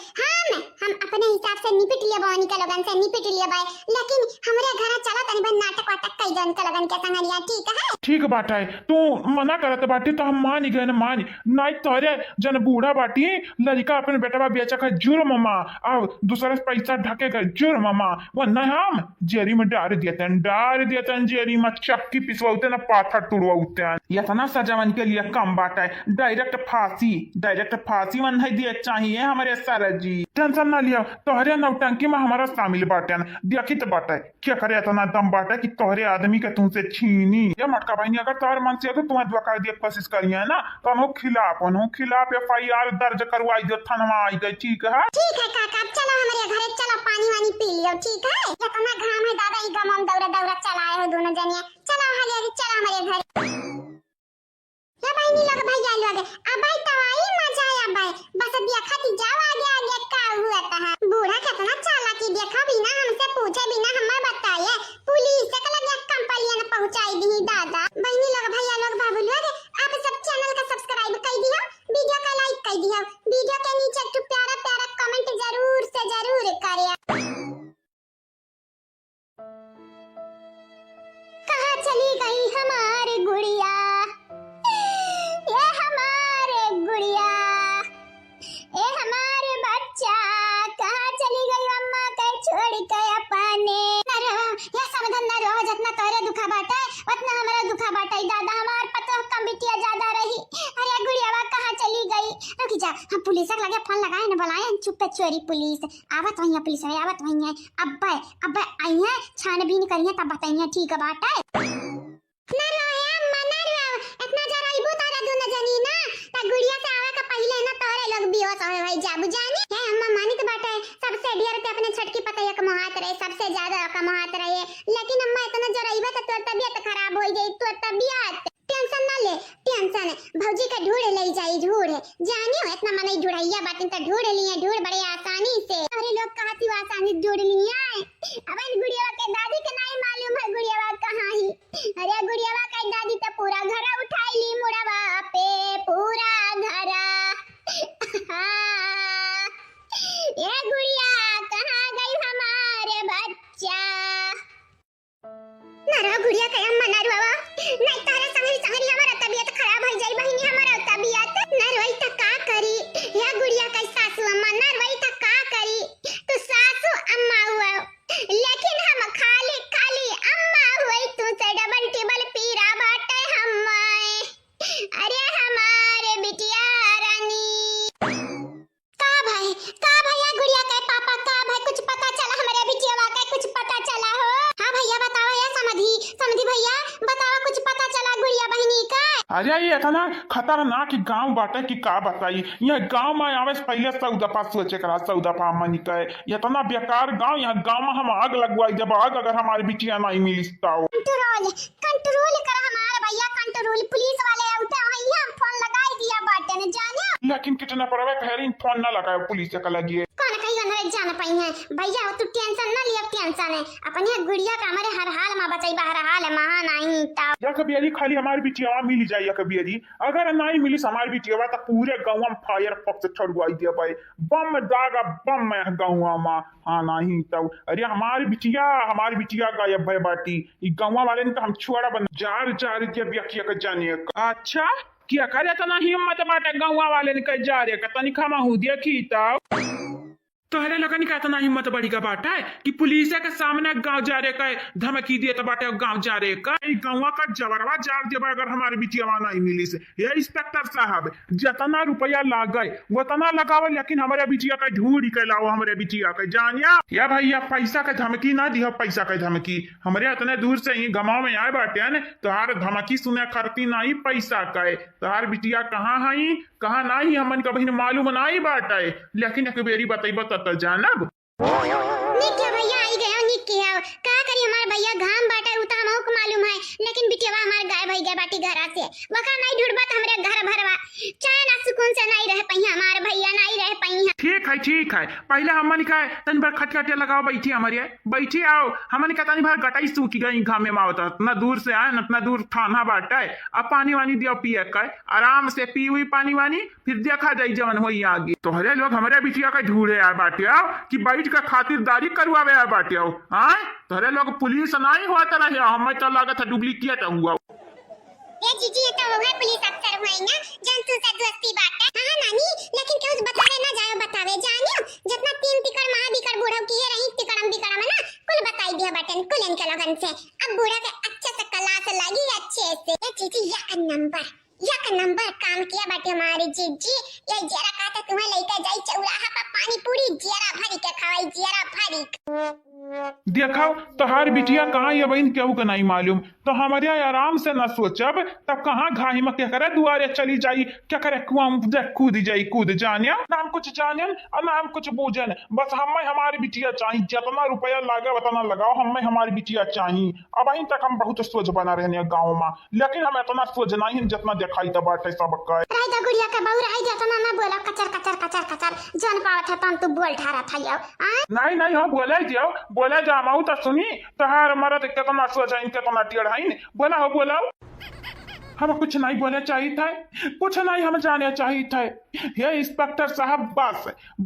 हम अपने हिसाब से निपट लिया बानी का लगन से निपट लिया बाय लेकिन हमरे घर चला तनी बन नाटक वाटक कई जन का लगन के संगरिया ठीक है। ठीक बाटा है तू मना करत बाटी तो हम मान गए मान नहीं तोरे जन बूढ़ा बाटी लड़का अपने बेटा बेचा का जुर्म मां अब दूसरे पैसा ढके का जुर्म मां वो न हम जेरी में डाल देते जेरी में चक्की पिसवाते ना पाथर तुड़वाते या तना सजावन के लिए कम बाटा है डायरेक्ट फांसी मन नहीं दिए चाहिए हमारे सर जी। टेंशन ना लिया तोहरे नौटंकी में हमारा शामिल बाटे देखी तो बाटे क्या करे इतना दम बाटे कि तोहरे आदमी के तुमसे छीनी ये मटका बहनी अगर तोहरे मन से तो तुम्हें धोखा दिए कोशिश करिए ना तो हम खिलाफ FIR दर्ज करवाई दो थाना आई गए ठीक है काका चलो हमारे घर चलो पानी वानी पी लियो ठीक है ये तो मैं घाम है दादा ई गमम दौरा चलाए हो दोनों जनिया चलो हले चलो हमारे घर या बहनी लोग भैया लोग अब आई तवाई मजा आया भाई बस देखा थी जाओ आगे का हुआ था बूढ़ा कितना चालाकी देखा बिना हमसे पूछे बिना हमें बताया पुलिस के लगे कंप्लेन पहुंचाई दी दादा। बहनी लोग भैया लोग बाबू लोग आप सब चैनल का सब्सक्राइब कर दियो वीडियो का लाइक कर दियो वीडियो के नीचे एक प्यारा प्यारा कमेंट जरूर से जरूर करिए। कहां चली गई हमारी गुड़िया ये हमारे गुड़िया ये हमारे बच्चा कहाँ चली गई अम्मा कहीं छोड़ के अपने ये समझन ना रहो जितना तोरे दुखा बाटा उतना हमारा दुखा बाटा दादा हमार पता कम बिटिया ज्यादा रही। अरे गुड़िया कहाँ चली गई रुक जा हम पुलिस के लगे फोन लगाए ना बुलाए चुप चोरी पुलिस आवत वही पुलिस आवत वही अब आई है छानबीन करिए तब बताइए ठीक बाटा ना इतना जरा इबो तारा दोनों जनी ना ता गुड़िया से आवे का पहले ना तोरे लोग बियोस होए भाई जाबू जानी है अम्मा मानित बाटे सबसे डियर पे अपने छटकी पता एक मोहात रहे सबसे ज्यादा का मोहात रहे लेकिन अम्मा इतना जरा इबे तो तोर तबीयत खराब हो गई तो तबीयत टेंशन ना ले टेंशन भौजी का ढूंढ ले जाई ढूंढ जानियो इतना मने ढूंढैया बात तो ढूंढ लिए ढूंढ बड़े आसानी से अरे लोग कहां थी आसानी ढूंढ लिए अब गुड़िया के दादी के नहीं मालूम है गुड़िया कहां ही अरे गुड़िया का दादी तो पूरा घर उठाई ली मुड़वा पे पूरा घर ये गुड़िया कहां गई हमारे बच्चा नरा गुड़िया के अम्मा नर बाबा नहीं तारे संगरी हमारा तबीयत खराब हो जाई बहनी हमारा तबीयत नरवई त का करी या गुड़िया का सासू अम्मा नरवई त का करी तो सासू अम्मा हुआ लेकिन हम खाली अम्मा हुई तू से डबल टेबल पीरा बाटे हम अरे हमारे बिटिया रानी का भाई या गुड़िया के पापा का भाई कुछ पता चला हमारे बिटिया का कुछ पता चला हो। हाँ भैया बताओ या समधी भैया बताओ कुछ पता चला गुड़िया बहनी का। अरे ये इतना खतरनाक गांव बाटे कि का बताई ये गांव में आवे से पहले सौदपा सोचे करा सौदपा मनी कहे इतना बेकार गांव यहाँ गांव में हम आग लगवाई जब आग अगर हमारी बिटिया नहीं मिली तो कंट्रोल कर हमारे भैया कंट्रोल पुलिस वाले उठे भैया फोन लगाई दिया बाटे ने जाने लेकिन कितना परवे खैर फोन ना लगाए पुलिस के लगी कौन कहीं ना जान पाई है भैया तू टेंशन ना लिया टेंशन है अपने गुड़िया का हमारे हर हाल में बचाई हर हाल महा नहीं ता या कभी खाली हमारी बिटिया मिल जाए या कभी अगर नहीं मिली हमारी बिटिया तो पूरे गांव में फायर पक से छड़वाई दिया भाई बम दागा बम में गांव में हाँ नहीं तब अरे हमारी बिटिया गायब भय बाटी गांव वाले ने तो हम छोड़ा बन जार दिया व्याख्या कर जाने अच्छा क्या करे तो ना हिम्मत बाटे गांव वाले ने कह जा रे तनिक हम देखी तब तोहरे लगन का इतना हिम्मत बढ़ी का बाटा है कि पुलिस के सामने गांव जा रे का धमकी दिए तो बाटे गांव जा रे का गाँव का जबरवा जार देबा अगर हमारे बिटिया नहीं मिली से ये इंस्पेक्टर साहब जितना रुपया लागे उतना लगाओ लेकिन हमारे बिटिया का ढूंढ के लाओ हमारे बिटिया के जानिया या भैया पैसा के धमकी ना दिया पैसा के धमकी हमारे इतने दूर से ही गाँव में आए बाटे न तोहार धमकी सुने करती नहीं पैसा का तोहार बिटिया कहाँ है कहाँ नहीं हमन का बहन मालूम नहीं बाटे लेकिन एक बेरी बतैब तो जानब निक है भैया आई गया निक के आओ का करी हमार भैया घाम बाटा उता हमहु को मालूम है लेकिन बिटिया हमार गाय भई गए बाटी घरा से वका नहीं ढूंढबत हमरे घर भरवा चाहे ना सुकून से नहीं रह पई हमार भैया नहीं रह पई ठीक है पहले हमन का तन भर खटखटे लगाओ बैठी हमारे बैठी आओ हमन का तनी भर गटाई सूखी गई घाम में आवत इतना दूर से आए इतना दूर थाना बाटा है अब पानी वानी दियो पिए का आराम से पी हुई पानी वानी फिर देखा जाई जवन होई आगे तोहरे लोग हमारे बिटिया का ढूंढे आ बाटे आओ कि बैठ का खातिरदारी करवावे आ बाटे आओ हाँ तोहरे लोग पुलिस नहीं होता रहे हमें तो लागत है डुप्लीकेट हुआ ये जीजी ये तो है पुलिस अफसर हुए ना जंतु से दोस्ती बात है हां नानी लेकिन क्यों बतावे ना जाओ बतावे जानियो जितना 3 तिकड़ महा बिकड़ बूढ़ा किए रही तिकड़म बिकड़ में ना कुल बताई दिया बटन कुल इनके लगन से अब बूढ़ा के अच्छे से क्लास लगी अच्छे से ये जीजी या नंबर काम किया बाटे हमारी जीजी ये जरा कहता तुम्हें लेकर जाई चौराहा पर पानी पूरी जरा भरी के खवाई जरा भरी देखो तोहार बिटिया कहाँ ये बहन केहू के नहीं मालूम तो हमारे आराम से न सोचब तब कहाँ घाही में क्या करे दुआरे चली जाई क्या करे कुआं कूद जाई कूद जानिया नाम कुछ जानियन और नाम कुछ बूझन बस हमें हमारी बिटिया चाहिए जितना रुपया लागे उतना लगाओ हमें हमारी बिटिया चाहिए अब अहीं तक हम बहुत सोच बना रहे गाँव में लेकिन हम इतना सोच नहीं जितना दिखाई तो बाटे सब का गुड़िया का बहू रही जितना ना बोला कचर कचर कचर कचर जान पावत है तम तू बोल ठारा था याओ नहीं हाँ बोले जाओ बोले जा माऊ तो सुनी तोहार मरद कितना सोचा कितना टेढ़ाइन बोला हो बोला हम कुछ नहीं बोले चाहिए था कुछ नहीं हम जाने चाहिए था ये इंस्पेक्टर साहब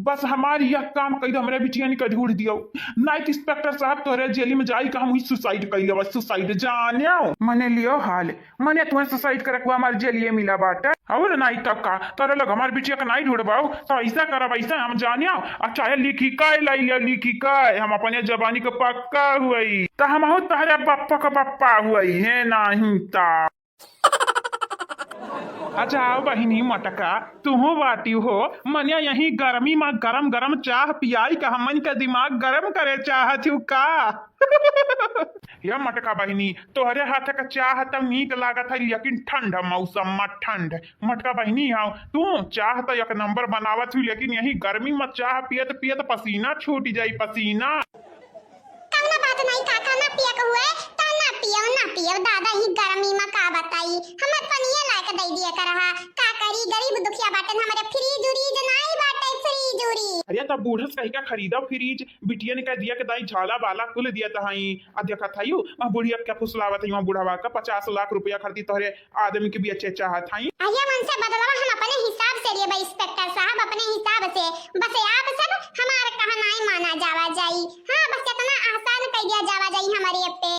बस हमारी यह काम कही हमारे बिटिया ने ढूंढ दियो नाइट इंस्पेक्टर साहब तोहरे जेल में जाई का हम सुसाइड कर लियो सुसाइड जानियो मने लियो हाल मने तुम्हें सुसाइड करे को हमारे जेल मिला बाटे और नहीं तब का तोरे लोग हमारे बिटिया का नहीं ढूंढबाओ तो ऐसा करब ऐसा हम जानियो अच्छा है लिखी काय लाई लिखी काय हम अपने जबानी के पक्का हुई तो हम हो तोहरे पप्पा का पप्पा हुई है नहीं ता अच्छा बहिनी मटका तुहो बाटी हो मनिया यही गर्मी में गरम गरम चाह पियाई का हमन का दिमाग गरम करे चाहत हूँ का या मटका बहिनी तोहरे हाथ का चाह तो नीक लागत है लेकिन ठंड मौसम में ठंड मटका बहिनी हाँ तू चाह तो एक नंबर बनावत हूँ लेकिन यही गर्मी में चाह पियत पियत पसीना छूट जाई पसीना बात नहीं काका ना पिया को हुए ता ना पियो दादा ही गर्मी में का बताई हमें पनिया लाके दे दिया करहा का करी गरीब दुखिया बाटन हमारे फ्रीज उरीज नहीं बाटे फ्रीज उरी अरे तब बूढ़ा कहीं का खरीदा फ्रीज बिटिया ने कह दिया कि दाई झाला बाला कुल दिया तहाई आ देखा थायू आ बुढ़िया क्या फुसलावत है बुढ़ावा का 50 लाख रुपया खरीदी तोहरे आदमी के भी अच्छे चाहत हई आया मन से बदलवा हम अपने हिसाब से लिए इंस्पेक्टर साहब अपने हिसाब से बस आप सब हमारे कहा नहीं माना जावा जाई हां बस इतना आसान कह दिया जावा जाई हमारे पे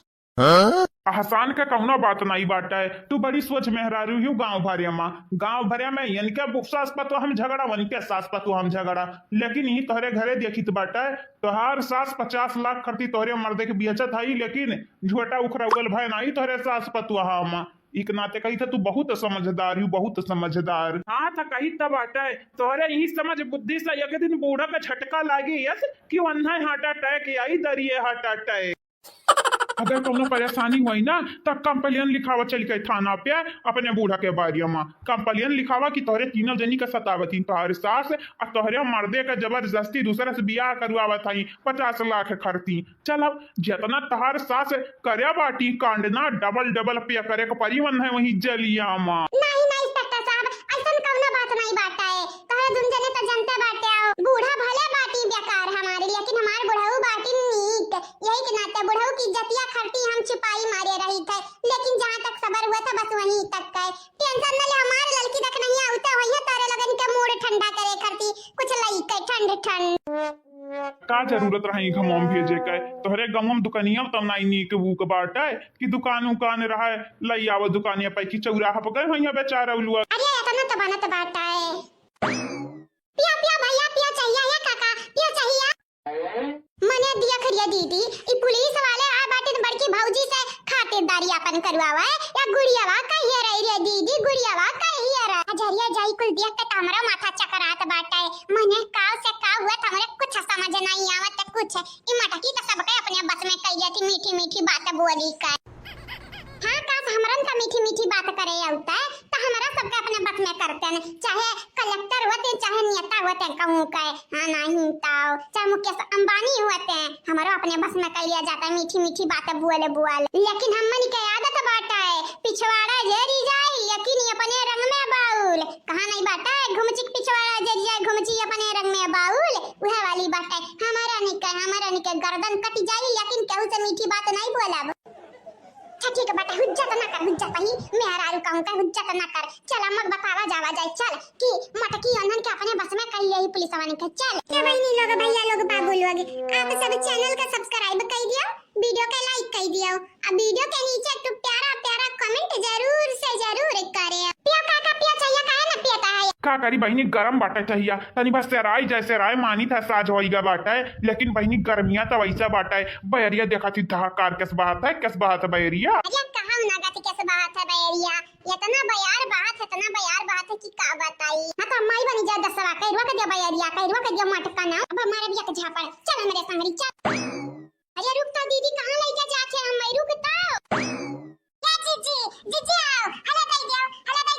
आसान का कौनो बात नहीं बाटा है तू बड़ी सोच मेहरारू हूँ गाँव भरे में इनके सास पतो हम झगड़ा वनके सास पतो हम झगड़ा लेकिन ही तोहरे घरे देखित बाटा है तोहार सास 50 लाख खर्ची तोहरे मर्दे के बेचत हई लेकिन झोटा उखड़ा उगल भाई नहीं तोहरे सास पतो हम एक नाते कही था तू बहुत समझदार हूँ बहुत समझदार हाँ था कही तब आता है तोहरे यही समझ बुद्धि से एक दिन बूढ़ा का झटका लागी यस कि अन्ना हार्ट अटैक आई दरिये हार्ट अटैक अगर कोनो परेशानी हुई ना तब कंप्लेन लिखावा चल के थाना पे अपने बूढ़ा के बारे में कंप्लेन लिखावा कि तोहरे तीनों जनी का सतावती तोहर सास और तोहरे मर्दे का जबरदस्ती दूसरे से बियाह करवावा थी 50 लाख खर्ची चल अब जितना तोहर सास करे बाटी कांडना डबल पे करे के परिवन है वही जलिया में नहीं इंस्पेक्टर साहब ऐसा कौनो बात नहीं बाटा है तोहरे दुन जने तो जनता बाटे आओ बूढ़ा भले बाटी बेकार हमारे लेकिन हमार बुढ़ऊ बाटी नीक यही के नाते बुढ़ऊ की इज्जतिया खर्ची हम छुपाई मारे रही थे लेकिन जहाँ तक सबर हुआ था बस वहीं तक का टेंशन न ले हमारे लड़की तक नहीं आउता होई है तारे लगन के मूड ठंडा करे खर्ची कुछ लई के ठंड का जरूरत रही घमोम भेजे के तोहरे गमम दुकानिया तब नहीं नीक भूख बाटे कि दुकान रहा लई आव दुकानिया पे की चौराहा पर गए भैया बेचारा उलुआ अरे इतना तो बनत बाटा है पिया भैया पिया चाहिए है काका पिया चाहिए मने दिया खरिया दीदी ई पुलिस वाले आ बाटे न बड़की भौजी से खातिरदारी अपन करवावा है या गुड़ियावा कहिए रही रे दीदी गुड़ियावा कहिए रे हजरिया जाई कुल देख के हमरा माथा चकरात बाटे मने काव से का हुआ हमरे कुछ समझ नहीं आवत कुछ ई मटकी का सब के अपने बस में कह जाती मीठी मीठी बात बोली का हां का हमरन का मीठी मीठी बात करे आउता है तो हमरा सबके अपने बस में करते हैं चाहे कलेक्टर होते चाहे नेता होते कहूं का हां नहीं ताओ चाहे मुकेश अंबानी होते हमारा अपने बस में कह लिया जाता है मीठी मीठी बातें बोले लेकिन हमन के आदत बाटा है पिछवाड़ा जेरी जाई लेकिन अपने रंग में बाउल कहां नहीं बाटा है घुमचिक पिछवाड़ा जेरी जाई घुमची अपने रंग में बाउल वह वाली बात है हमारा निके गर्दन कट जाई लेकिन केहू से मीठी बात नहीं बोलब ठीक है बेटा हुज्जत ना कर हुज्जत ही मेरा आरु कहूं का हुज्जत ना कर चल मग बतावा जावा जाए चल कि मटकी अनन के अपने बस में कर ले पुलिस वाले के चल क्या बहनी लोग भैया लोग बाबू लोग आप सब चैनल का सब्सक्राइब कर दियो वीडियो के लाइक कर दियो अब वीडियो के नीचे तो प्यारा प्यारा कमेंट जरूर से जरूर करे पिया काका पिया चाहिए काहे ना पियाता है का करी बहनी गरम बाटे चाहिए तनी बस सेराई जैसे राय मानी था साज होइगा बाटे लेकिन बहनी गर्मिया तो वैसा बाटे बैरिया देखा थी धहाकार किस बात है बैरिया अरे कहां ना गाती कैसे बात है बैरिया इतना बयार बात है कि का बताई हां तो माई बनी जा दसवा कइरवा के दे बैरिया कइरवा के दे मटका ना अब हमारे बिया के झापड़ चल मेरे संगरी चल अरे रुक तो दीदी कहां लेके जाते हम मैं रुकता क्या जीजी आओ हला दई दो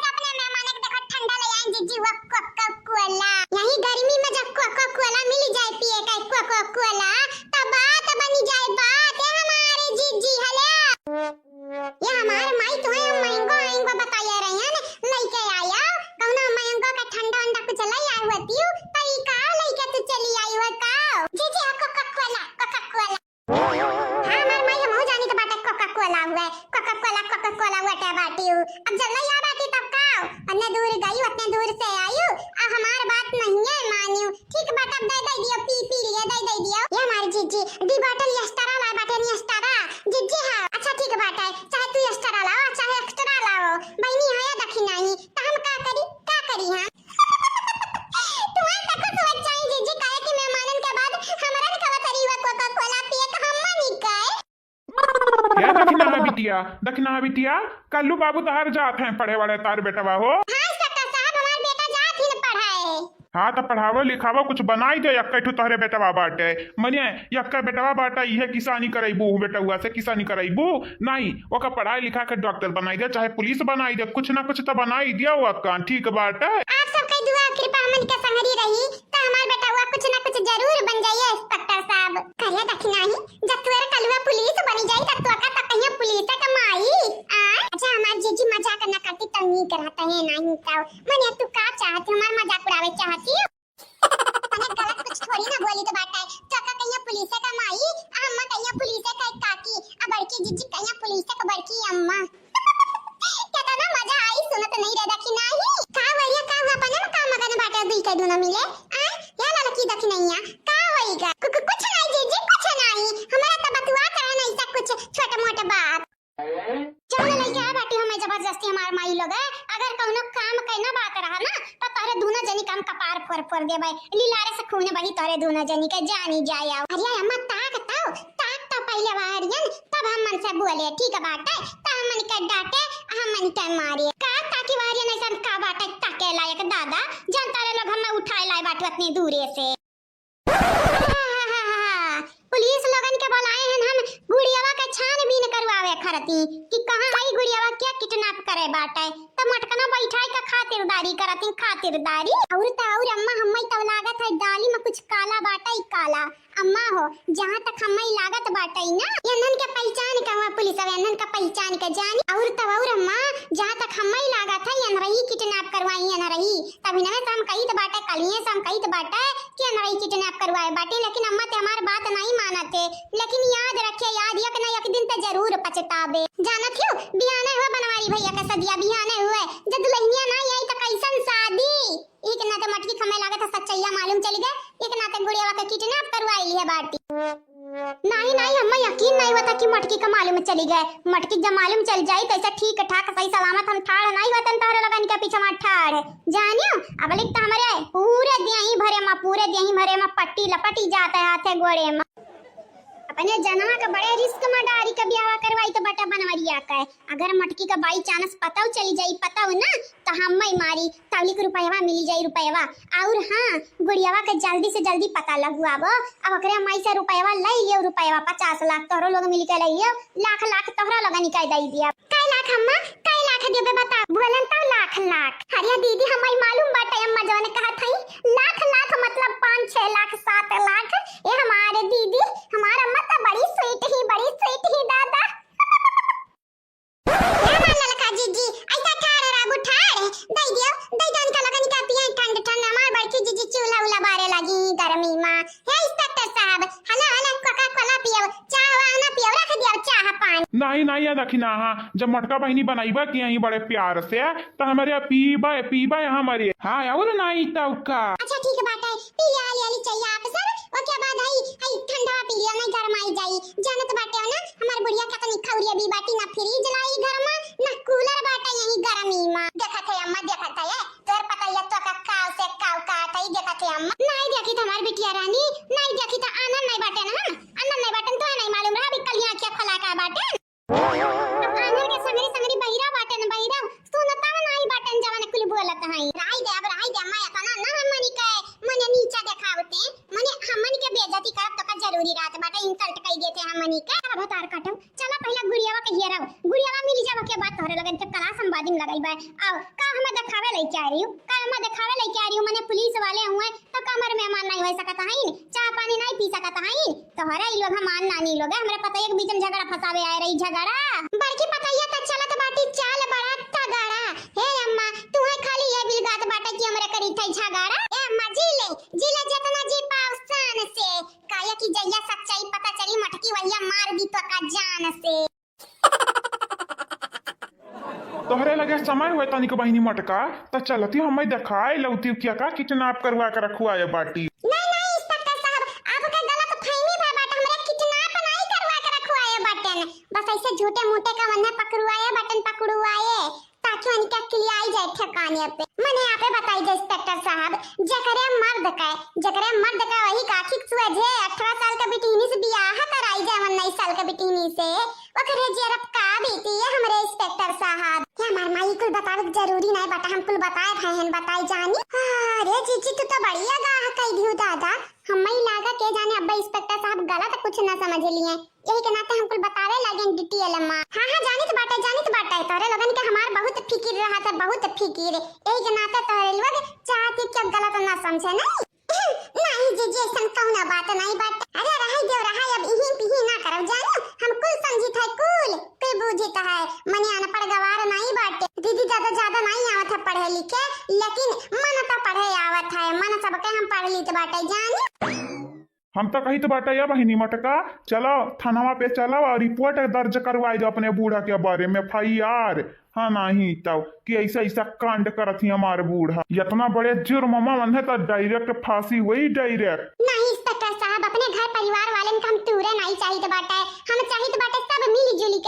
अपने मेहमान के देखो ठंडा ले आए जीजी वो कोका कोला यही गर्मी में जब कोका कोला मिल जाए पिए का कोका कोला तब बात बनी जाए बात है हमारे जीजी हला ये हमारे माई तो है महंगो बताया रहे हैं लेके आया कौन महंगो का ठंडा अंडा कुछ ले आई होती हूं तई का लेके तू चली आई हो का जीजी कोका कोला हां हमारे माई हम हो जानी तो बात कोका कोला हुआ वटे बाटी हूं अब जब नहीं आ बाटी तब का अन्ने दूर गई उतने दूर से आई हूं आ हमार बात नहीं है मानियो ठीक बात अब दे दियो पी लिए दे दियो ये हमारी जीजी दी बोतल यस्टरा ला बाटे नहीं यस्टरा जीजी हां अच्छा ठीक बात है चाहे तू यस्टरा लाओ चाहे एक्स्ट्रा लाओ बहनी है दखी नहीं तो हम का करी हां तुम्हारे तक सोच चाहिए जीजी काहे कि मेहमानन के बाद हमरा का करी हुआ कोका कोला पिए का हम नहीं काए क्या दखना बिटिया कल्लू बाबू तहार जात हैं पढ़े वाले तार बेटवा हो हां सका साहब हमार बेटा जात ही पढ़ाए हाँ तो पढ़ावो लिखावो कुछ बनाई दे यक्का ठू तोहरे बेटवा बाटे मने यक्का बेटवा बाटा इहे किसानी करैबू बेटवा से किसानी करैबू नहीं ओका पढ़ाई लिखा के डॉक्टर बनाई दे चाहे पुलिस बनाई दे कुछ ना कुछ तो बनाई दिया ओका ठीक बाटे आप सबके दुआ कृपा मन के संगरी रही तो हमार बेटवा कुछ ना कुछ जरूर बन जाइए इंस्पेक्टर साहब करिया दखना ही जब तुअर कलवा पुलिस बनी जाई तब तो का कहिया पुलिस का माई अच्छा हमार जीजी मजाक करना करती तो नहीं करता है नहीं तो मने तू का चाहती हमार मजाक उड़ावे चाहती तने गलत कुछ थोड़ी ना बोली तो बात है तो का कहिया पुलिस का माई अम्मा कहिया पुलिस का काकी अब बड़की जीजी कहिया पुलिस का बड़की अम्मा कहता ना मजा आई सुनो तो नहीं रहता कि नहीं का वरिया का हुआ पने का मगन बाटा दुई का दोनों मिले या लड़की दख नहीं है का होएगा कुछ नहीं जीजी कुछ नहीं हमारा तो बतुआ करे नहीं सब कुछ छोटा मोटा बात चल लेके आ बाटी हमें जबरदस्ती हमार माई लोग अगर कौनो काम करना बात रहा ना तो तारे दूना जनी काम कपार फोड़ देबे लीलारे से खूने बही तारे दूना जनी के जानी जाय आओ अरे अम्मा ताक तो पहले वारियन तब हम मन से बोले ठीक है बात है त हम मन के डांटे हम मन के मारे का ताकि वारियन ऐसा का बात है ताके लायक दादा जनता लोग हमें उठाए लाए बात इतनी दूरे से पुलिस लोगन के बुलाए हैं हम गुड़ियावा के छानबीन करवावे खरती कि कहां आई गुड़ियावा क्या किडनैप करे बाटे त मटकना बैठाई का खातिरदारी और अम्मा हम्मई तो लागत है दाली में कुछ काला बाटा काला अम्मा हो जहां तक हम्मई लागत बाटा ना यनन के पहचान का हुआ पुलिस यनन का पहचान का जानी और अम्मा जहां तक हम्मई लागत है यन रही किडनैप करवाई यन रही तभी ना हम कही तो बाटा कलिए से हम कही तो बाटा कि यन रही किडनैप करवाए बाटे लेकिन अम्मा ते हमार बात नहीं मानते लेकिन याद रखे याद एक ना एक दिन तो जरूर पछतावे जानत हो बियाने हुआ बनवारी भैया का सदिया बियाने हुए जब दुल्हनिया ना आई तो कैसन शादी एक ना तो मटकी खमे लागत है सच्चाइया मालूम चली गए एक ना तो गुड़ियावा का किडनैप करवाई लिए बाटी नहीं हमें यकीन नहीं होता कि मटकी का मालूम चली गए। मटकी जब मालूम चल जाई तो ऐसा ठीक ठाक सही सलामत हम ठाड़ नहीं होतन तोहरे लगन के पीछे में ठाड़ जानियो। अब लिख हमरे पूरे देही भरे में पट्टी लपटी जाता है हाथे गोड़े में। अपने जनवा का बड़े रिस्क में डारी का ब्याह करवाई तो बटा बनवरिया का है। अगर मटकी का बाई चांस पताव चली जाई पताव ना तो हम ही मारी तौलिक रुपयवा मिली जाई रुपयवा। और हाँ गुड़ियावा के जल्दी से जल्दी पता लगवाबो। अब अकरे माई से रुपयवा ले लियो रुपयवा 50 लाख तोहरो लोग मिल के ले लियो। लाख तोहरा लगा निकाल दई दिया। कई लाख अम्मा कई लाख देबे बता बोलन तो लाख। अरे दीदी हमारी मालूम बाटे अम्मा जवन कहा थई लाख मतलब 5-6 लाख 7 लाख। ये हमारे दीदी हमारा अम्मा तो बड़ी स्वीट ही दादा। क्या मान ललका जीजी ऐसा ठाड़ रागु ठाड़ दई दियो दई दान का लगन का पिए ठंड हमार बड़की जीजी चूल्हा उला बारे लगी गर्मी में। हे इंस्पेक्टर साहब हला कोका कोला पियो चाह वाना पियो रख दियो चाह पानी। नहीं याद रखी ना। हाँ जब मटका बहनी बनाईबा कि यही बड़े प्यार से तो हमारे पीबा हमारे। हाँ और नहीं तो का अच्छा ठीक है बात है पी आली चाहिए आप सर। ओके बाद आई ठंडा पी लिया नहीं गरमाई जाई जानत बाटे ना हमार बुढ़िया का तनी खौरिया भी बाटी ना फ्रिज लाई घर में ना कूलर बाटे यही गर्मी में। देखत है अम्मा देखत है तोर पता है तो काव से काव काट ही देखत है अम्मा। नहीं देखी तो हमार बिटिया रानी नहीं देखी तो आनंद नहीं बाटे ना आनंद नहीं बाटे तो नहीं मालूम रहा बिकलिया क्या खोला का बाटे। आनंद के संगरी बहिरा बाटे न बहिरा सुनता नहीं बाटे जवान कुल बोलत है। राई दे अम्मा या तना ना हमनी के मने नीचा देखावते मने हमनी के बेइज्जती करत तो का जरूरी रात बाटे इंसल्ट कई देते हमनी के। अवतार काटो चला पहला गुड़ियावा के हियरा गुड़ियावा मिल जावा के बात तोरे लगन के कला संवादी में लगाई बा। आओ का हमें देखावे लई के आ रही हूं का हमें देखावे लई के आ रही हूं मने पुलिस वाले हुए तो कमर मेहमान नहीं हो सकता है चाय पानी नहीं पी सकता है तोहरा ई लोग हमान नानी लोग हमरा पता है एक बीच में झगड़ा फसावे आए रही झगड़ा बड़की पतैया त चलत बाटी चाल बड़ा तगड़ा। हे अम्मा तू है खाली ये बिलगात बाटे कि हमरा करी थई झगड़ा। ए अम्मा जी ले जितना जी पाव सान से काया की जइया सच्चाई पता चली मटकी वैया मार दी तो का जान से। तोहरे लगे समय हुए तनिक बहनी मटका तो चलती हम दिखाए लौती क्या का किडनैप करवा कर रखुआ ये बाटी। नहीं इंस्पेक्टर साहब आपका गलत फहमी है बाटे हमरा किडनैप नहीं करवा कर रखवाए बटन बस ऐसे झूठे मूठे का वन्ना पकड़वाए बटन पकड़वाए ताकि उनका क्लियर आई जाए ठिकाने पे। मैंने यहाँ पे बताई दे इंस्पेक्टर साहब जकरे मर्द का वही काखी सुअजे 18 साल का बिटिनी से बियाह कराई जाए 19 साल का बिटिनी से ओकरे जेरत का बेटी है हमरे इंस्पेक्टर साहब। क्या हमार माई कुल बतावे जरूरी नहीं बता हम कुल बताए फहन बताई जानी। अरे जीजी तू तो बढ़िया गाह कई दियो दादा हम्मई लागा के जाने अब्बा इंस्पेक्टर साहब गलत कुछ ना समझ लिए यही के नाते हम कुल बतावे लगे डिटेल में। हां जानित बाटे तोरे लोगन के हमार बहुत फिकिर रहा था बहुत फिकिर यही के नाते तोरे लोग चाहती क्या गलत ना समझे नहीं जीजी ऐसा कौन बात नहीं बात। अरे रहाई अब इही पिही ना करब जानो हम कुल समझित है कुल बुझित है मने अनपढ़ गवार नहीं बाटे। दीदी ज्यादा नहीं आवत है पढ़े लिखे लेकिन मन तो पढ़े आवत है मन सबके हम पढ़ लीत बाटे जानी। हम तो कही तो बाटा या बहनी मटका चलो थानावा पे चलो और रिपोर्ट दर्ज करवाए दो अपने बूढ़ा के बारे में FIR। हाँ नहीं तब कि ऐसा कांड करत ही हमारे बूढ़ा इतना बड़े जुर्म मन है तो डायरेक्ट फांसी हुई डायरेक्ट। नहीं इंस्पेक्टर साहब अपने घर परिवार वालन का हम टूरे नहीं चाहिए बाटे हम चाहिए बाटे सब मिली जुली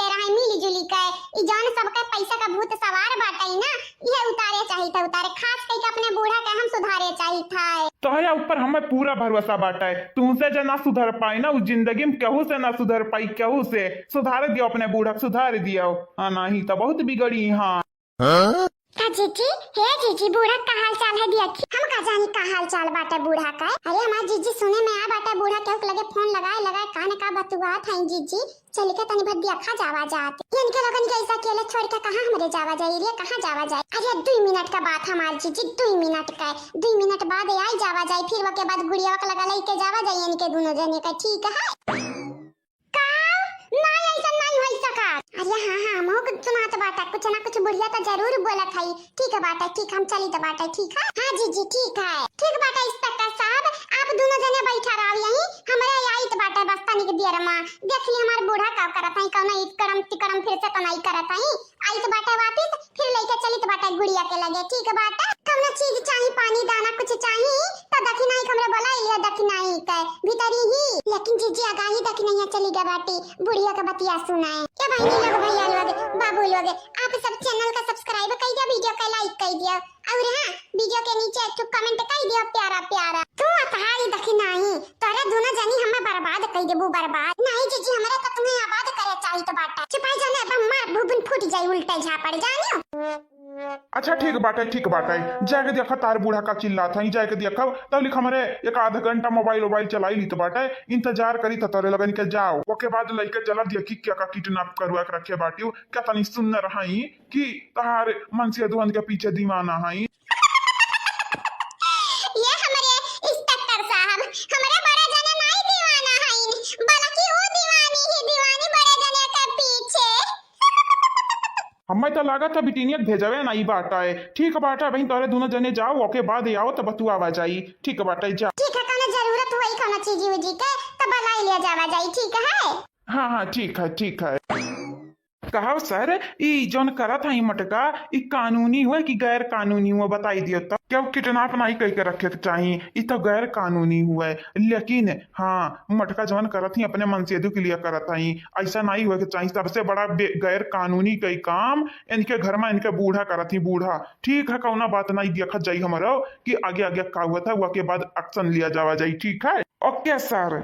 के ई जान सबके पैसा का भूत सवार बाटे ना ये उतारे चाहिए उतारे खास करके अपने बूढ़ा के हम सुधारे चाहिए था। तोहरा ऊपर हमें पूरा भरोसा बाटा है तुमसे जो ना सुधर पाई ना उस जिंदगी में केहू से ना सुधर पाई केहू से सुधार दियो अपने बूढ़ा सुधार दियो। हाँ नहीं तो बहुत बिगड़ी। हाँ जीजी बूढ़ा का हाल चाल है दिया हम का जानी का हाल चाल बाटे बूढ़ा का। अरे हमार जीजी सुने में आ बाटे बूढ़ा के लगे फोन लगाए काने का बतुआत है जीजी चल के तनी भर देखा जावा जाते इनके लोगन के ऐसा अकेले छोड़ के कहां हमरे जावा जाई रे कहां जावा जाए। अरे 2 मिनट का बात हमार जीजी 2 मिनट का 2 मिनट बाद आई जावा जाए फिर उसके बाद गुड़िया का लगा लई के जावा जाए इनके दोनों जने का ठीक है नहीं ऐसा नहीं हो सका। अरे हाँ मोह सुनात बाटा कुछ ना कुछ बुढ़िया तो जरूर बोलत है। ठीक है बाटा ठीक हम चली तो बाटा ठीक है। हाँ जीजी ठीक है ठीक बाटा इंस्पेक्टर साहब आप दोनों जने बैठा रहो यहीं हमारे आई तो बाटा बस्ता निक दियर मां देख ली हमार बूढ़ा का करत है कौन इत करम टिकरम फिर से तो नहीं करत है आई तो बाटा वापस फिर लेके चली तो बाटा गुड़िया के लगे ठीक है बाटा कौन चीज चाहिए पानी दाना कुछ चाहिए तो दखी नहीं हमरे बोला लिया दखी नहीं के भीतरी ही, लेकिन जीजी आगाही दखी नहीं चली गई बाटी बुढ़िया का बतिया सुनाए। क्या भाई लोग भैया लोग बाबू लोग आप सब चैनल का सब्सक्राइब कर दिया, वीडियो का लाइक कर दिया और हां वीडियो के नीचे एक कमेंट कर दिया प्यारा प्यारा। तू अतहाई दखी नहीं तोरे दोनों जनी हमें बर्बाद कर देबू बर्बाद नहीं जीजी हमरा तो तुम्हें आबाद करे चाहिए तो बाटा छुपाई जाने अब मार भूबन फूट जाई उल्टे झापड़ जानियो। अच्छा ठीक बाटे जाके देखा तार बूढ़ा का चिल्ला था जाके देखा तब लिख हमारे एक आधा घंटा मोबाइल चलाई ली तो बाटे इंतजार करी तो तोरे लगन के जाओ ओके बाद लइके चला देखी क्या का किडनैप करवा के रखे बाटी क्या तनी सुन रही कि तहार मनसिया दुहन के पीछे दीवाना हई। ये हमारे इंस्पेक्टर साहब हमारे बड़े जने नहीं दीवाना हई बल्कि वो दीवानी बड़े जने के पीछे। हमें तो लगा था बिटिनिया भेजवे नहीं बाटा है। ठीक बाटा भाई तोरे दोनों जने जाओ ओके बाद आओ तो बतू आवा जाई। ठीक बाटा जा ठीक है कने जरूरत हुई खाना चीजी उजी के तब लाई लिया जावा जाई ठीक है। हाँ ठीक है कहा सर ई जोन करा था मटका ई कानूनी हुआ कि गैर कानूनी हुआ बताई दियो तो क्या किडनैप नहीं कह के रखे के चाहिए ई तो गैर कानूनी हुआ है लेकिन हाँ मटका जोन करा थी अपने मनसेदू के लिए करा था ऐसा नहीं हुआ कि चाहिए सबसे बड़ा गैर कानूनी कई काम इनके घर में इनके बूढ़ा करा थी बूढ़ा। ठीक है कौना बात नहीं देखा जाई हमारा कि आगे आगे का हुआ था हुआ के बाद एक्शन लिया जावा जाई। ठीक है ओके सर।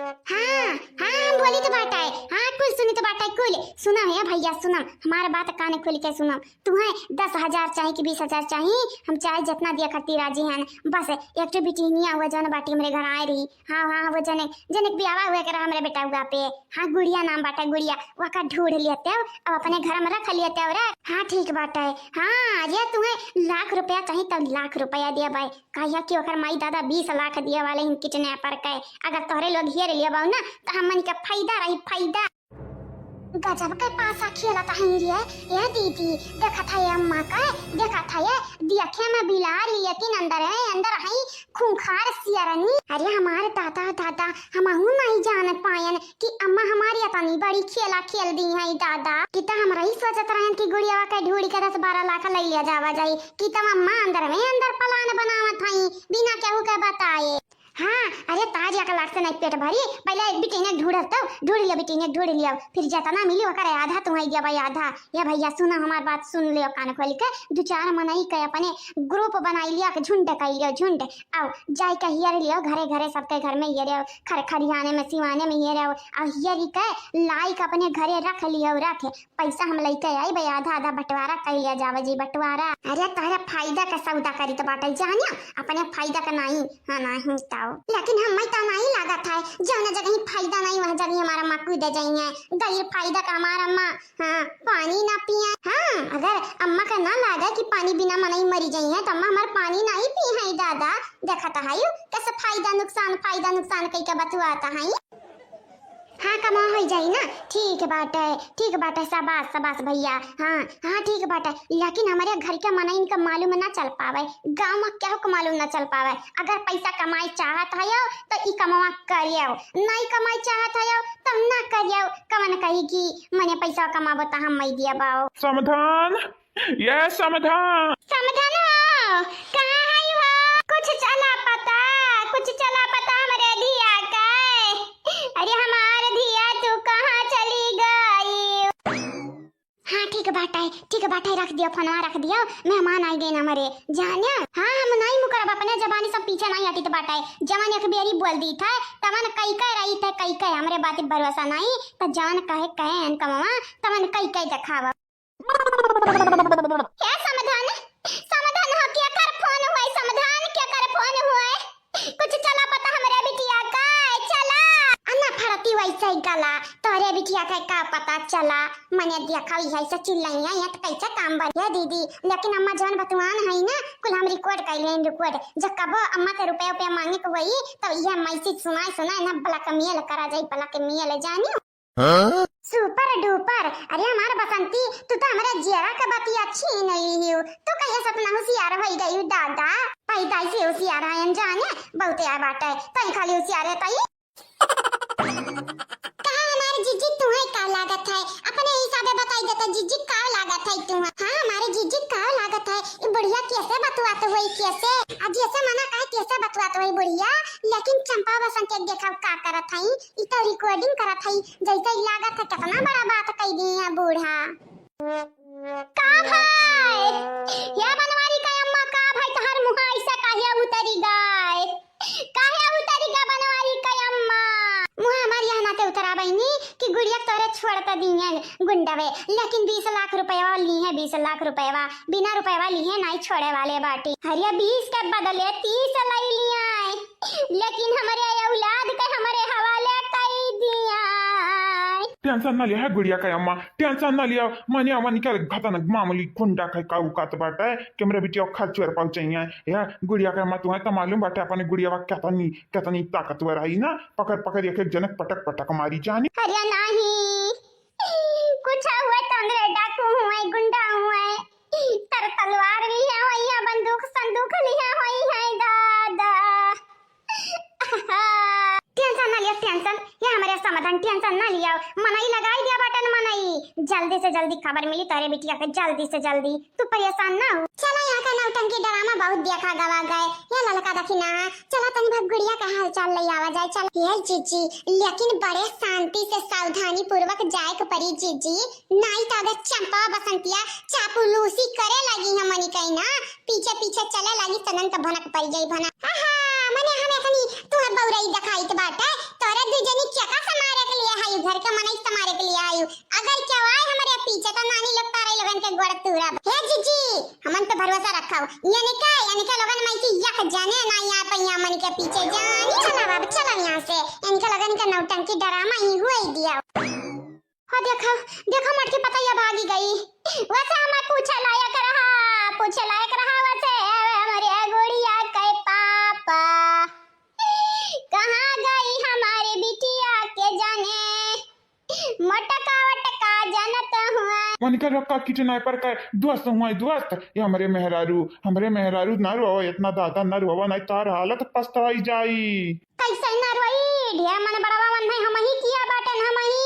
हाँ बोली तो बात है हाँ कुल सुनी तो बात है कुल सुना है भैया सुना हमारा बात काने खोल के सुना तुम्हें 10,000 चाहिए कि 20,000 चाहिए हम चाहे जितना दिया करती राजी हैं बस एक तो बिटिनिया हुआ जन बाटी हमारे घर आए रही। हाँ वो जनक ब्याह हुआ कर हमारे बेटा हुआ पे हाँ गुड़िया नाम बाटा गुड़िया वहाँ का ढूंढ लेते हो अब अपने घर में रख लेते हो रे। हाँ ठीक बात है हाँ ये तुम्हें लाख रुपया चाहिए तब लाख रुपया दिया भाई कहिया कि ओकर माई दादा 20 लाख दिया वाले इन किडनैपर के अगर तोहरे लोग हियर लिया बाऊ ना तो हमन के फायदा रही फायदा। गजब के पासा खेला था ये दीदी देखा था ये अम्मा का देखा था ये देखे में बिलार लेकिन अंदर है खूंखार सियरनी। अरे हमारे दादा हम नहीं जान पायन कि अम्मा हमारी इतनी बड़ी खेला खेल दी है दादा कि तो हमरा ही सोचत रहन कि गुड़िया का ढूंढ के 10-12 लाख ले लिया जावा जाई कि तुम अम्मा अंदर प्लान बनावत हई बिना केहू के बताए। हाँ अरे ताज का लाख से नहीं पेट भरी पहले बिटिने ढूंढ लिया फिर जितना मिली ओकर आधा तुम्हारी दिया भाई आधा। ये भैया सुना हमार बात सुन लियो कान खोल के 2-4 मनई के अपने ग्रुप बनाई लिया के झुंड कर लियो झुंड आओ जाई के हियर लियो घरे सबके घर में हियर खरियाने में सिवाने में हियर और हियर के लाइक अपने घरे रख लियो रखे पैसा हम लेके आई भाई आधा बंटवारा कर लिया जावे जी बंटवारा। अरे तारा फायदा का सौदा करी तो बाटल जानिया अपने फायदा का नहीं। हाँ नहीं लेकिन हम तो नहीं लगा था जौन जगह फायदा नहीं वह जगह हमारा माँ कूद जाइए गैर फायदा का हमारा माँ। हाँ पानी ना पिए हाँ अगर अम्मा का ना लगा कि पानी बिना मना ही मरी जाइए तो अम्मा हमारे पानी नहीं पी है दादा देखा था कैसे फायदा नुकसान कई का बतवाता है। हाँ कमा हो जाए ना ठीक बात है शाबाश भैया। हाँ ठीक बात है लेकिन हमारे घर के मना इनका मालूम ना चल पावे गाँव में क्या को मालूम ना चल पावे। अगर पैसा कमाई चाहत है तो ई कमावा करियो नहीं कमाई चाहत है तब ना करियो कमन कही कि मने पैसा कमाबो तो हम मई दिया बाओ। समाधान ये समाधान हो कहाँ है हो कुछ चला पता हमारे दिया का। अरे हमारे दिया तू कहाँ चली गई। हाँ ठीक बात है रख दियो फोनवा रख दियो मेहमान आई गए ना हमारे जानिया। हाँ हम नहीं मुकरब अपने जबानी सब पीछे नहीं हटी तो बात है जवान एक बेरी बोल दी था तमन कई रही था कई हमारे बात भरोसा नहीं तो जान कहे इनका मामा तमन कई दिखावा। क्या समाधान हो क्या कर फोन हुआ समाधान क्या कर फोन हुआ कुछ चला पता हमारे बिटिया का चला अन्ना फरती वैसे ही गला तोरे बिटिया का पता चला मने देखा ऐसे चिल्लाइया ये तो कैसे काम बन दीदी लेकिन अम्मा जान बतवान है ना कुल हम रिकॉर्ड कर ले रिकॉर्ड जब कब अम्मा के रुपया मांगे को वही तो ये मैसेज सुनाए ना भला का मेल करा जाई भला के मेल जानियो। सुपर डुपर अरे हमार बसंती तू तो हमारे जियरा का बतिया छीन ली हो तो कहिया सपना होशियार हो गई दादा पैदा से होशियार है जाने बहुत यार बात है तई खाली होशियार है तई कहां हमारे जीजी तुम्हें का लागत है अपने हिसाब से बताई देता जीजी का लागत है तुम्हें। हाँ हमारे जीजी का लागत है ये बढ़िया कैसे बतवा बतवात हुई कैसे आज ऐसे मना कहे कैसे बतवात हुई बुढ़िया लेकिन चंपा बसंत एक देखा का करत हई इ तो रिकॉर्डिंग करत हई जैसे ही लागत है कितना बड़ा बात कह दी है बूढ़ा का भाई या बनवारी का अम्मा का भाई तहर मुहा ऐसा काहे उतरी गाय काहे उतरी गा बनवारी का अम्मा मुहा हमारी यहाँ नाते उतरा बहनी कि गुड़िया तोरे छोड़ता दी है गुंडवे लेकिन 20 लाख रुपया ली है 20 लाख रुपया बिना रुपया ली है नहीं छोड़े वाले बाटी हरिया 20 के बदले 30 लाई लिया लेकिन हमारे औलाद के हमारे हवाले कर दिया टेंशन ना लिया है गुड़िया का अम्मा टेंशन ना लिया मने अमन क्या घटन मामूली खुंडा का काऊ कात बाटा है कि मेरे बिटिया खा चोर पहुंचाइए या गुड़िया का अम्मा तुम्हें तो मालूम बाटे अपने गुड़िया का कितनी ताकतवर आई ना पकड़ पकड़ एक जनक पटक पटक मारी जानी अरे नहीं कुछ हुआ तो अंदर डाकू हुआ गुंडा हुआ तर तलवार भी है वही है बंदूक संदूक लिया हुई है दादा टेंशन ना लिया टेंशन ये हमारे समाधान टेंशन ना लिया मनाई लगाई दिया बटन मनाई जल्दी से जल्दी खबर मिली तारे बिटिया के जल्दी से जल्दी तू परेशान ना हो चला यहाँ का नौटंकी ड्रामा बहुत देखा गवा गए ये ललका दखिना चला तनी भाग गुड़िया का हाल चाल ले आवा जाए चल ये जीजी लेकिन बड़े शांति से सावधानी पूर्वक जाए के परी जीजी नहीं तो अगर चंपा बसंतिया चापलूसी करे लगी है मनी कहीं ना पीछे पीछे चले लगी तनन का भनक पड़ जाई भना मने हमें कनी तू बौरई दिखाई तो बात है तोरे दुजनी क्या का समारे के लिए आयु घर का मने समारे के लिए आयु अगर क्या हुआ हमारे पीछे तो नानी लोग तारे लगन के गोड़ तूरा हे जीजी हमन पे भरोसा रखो यानी का लगन में की यक जाने ना यहाँ पे यहाँ मन के पीछे जानी चला बाबा चला यहाँ से इनके लगन का नौटंकी ड्रामा ही हुआ ही दिया हो देखो देखो मटकी पता ये भागी गई वैसे हमें पूछे लायक रहा वैसे हमारे गुड़िया के पापा कहाँ गई हमारे बिटिया के जाने मटका वटका जानत हुआ मन कर रखा किचन पर का दोस्त हुआ दोस्त ये हमारे मेहरारू ना रो इतना दादा ना रोवा नहीं तार हालत पछताई जाई कैसे ना रोई ढेर मन बड़वा मन है हम ही किया बाटन हम ही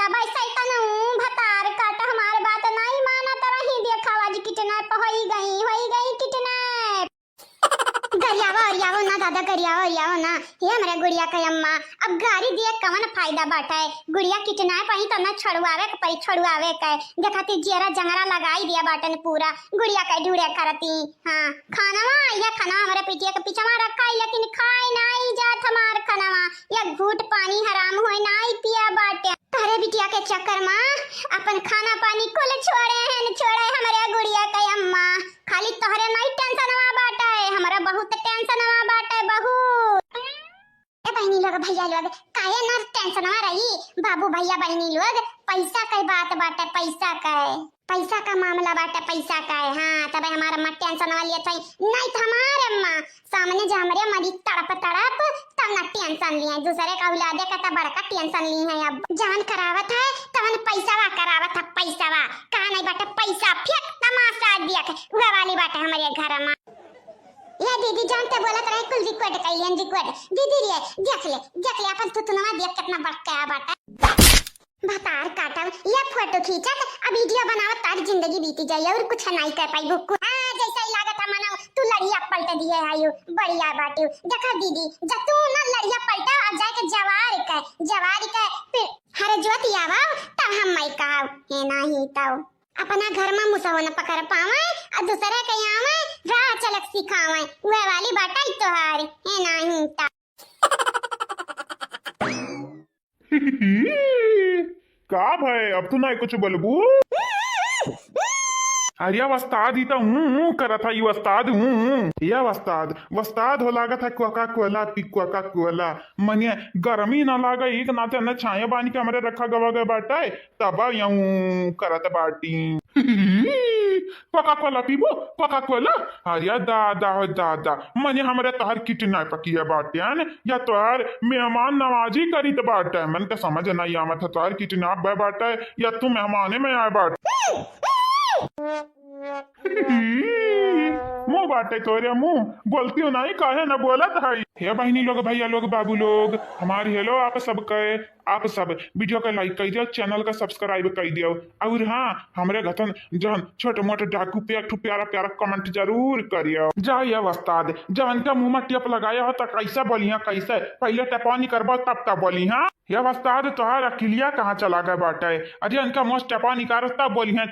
तब ऐसा तनु भतार काट हमार बात नहीं माना तरह ही देखावा जी कितना पे होई गई कितना गरियावा ना दादा गरियावा ना ये हमारे गुड़िया का अम्मा अब गाड़ी दिए कवन फायदा बाटा है गुड़िया कितना पही तो ना छड़ुआवे का देखती जेरा जंगरा लगाई दिया बाटन पूरा गुड़िया का ढूढ़े करती हां खानावा हमारे पिटिया के पीछे में रखा है लेकिन खाए नहीं जात हमार खानावा या घूट पानी हराम होए नहीं पिया बाटे तारे बिटिया के चक्कर में अपन खाना पानी कुल छोड़े हमारे गुड़िया का अम्मा खाली तोहरे नहीं टेंशन हुआ बाटा है हमारा बहुत टेंशन हुआ बाटा है बहुत ए बहनी लोग भैया लोग काहे ना टेंशन हुआ रही बाबू भैया बहनी लोग पैसा का बात बाटा पैसा का मामला बाटा पैसा का है हां तब हमारा मत टेंशन वाली है नहीं तो हमारे अम्मा सामने जा हमारे मरी तड़प तब ना टेंशन लिए दूसरे का औलादे का तो बड़का टेंशन ली है अब जान करावत है तवन पैसावा करावत है पैसावा कहा नहीं बाटा पैसा फेंक तमाशा दिया के उहे वाली बाटा हमारे घर में ये दीदी जानते बोलत रहे कुल रिकॉर्ड कइलेन रिकॉर्ड दीदी रे देख ले अपन तुतनवा देख कितना बड़का बाटा भतार काटम ये फोटो खींचत अब वीडियो बनावत तार जिंदगी बीती जाए और कुछ नहीं कर पाई भुक्कू जैसा ही लागत मना तू लड़िया पलट दिए आयु बढ़िया बाटू देखा दीदी जब तू ना लड़िया पलटा और जाके जवार के फिर हर ज्योति आवा तब हम मई कहव हे नहीं तब अपना घर में मुसवन पकड़ पावे और दूसरे के आवे राह चलक सिखावे वे वाली बाटा ही तोहार हे नहीं तब का भाई अब तो नहीं कुछ बोलबू अरे वस्ताद ही तो करा था ये वस्ताद हो लागत है कोका कोला मने गर्मी ना लागा एक नाते न छाया बानी के हमरे रखा गवा गए बाटा तब यूं करत बाटी कोका कोला पीबो कोका कोला अरे दादा मने हमरे तोहर कितना पकिया बाटियान या तोहर मेहमान नवाजी करी तो बाटा मन के समझ नहीं आवत तोहर कितना बाटा या तू मेहमाने में आए बाट मुंह बाटे तोरे मुंह बोलती हूँ नहीं काहे ना बोलत है। हे बहनी लोग भैया लोग बाबू लोग हमारी हेलो आप सब के आप सब वीडियो का लाइक कर दियो चैनल का सब्सक्राइब कर दियो और हाँ हमरे घतन जहन छोटे मोटे डाकू पे एक प्यारा प्यारा कमेंट जरूर करियो। जाइए उस्ताद जवन का मुंह में टेप लगाया हो तो कैसे बोलिया कैसे पहले टेपौनी करबो तब बोली हाँ ये उस्ताद तोहार अकिलिया कहाँ चला गए बाटे अरे इनका मुंह टेपौनी कर तब बोली है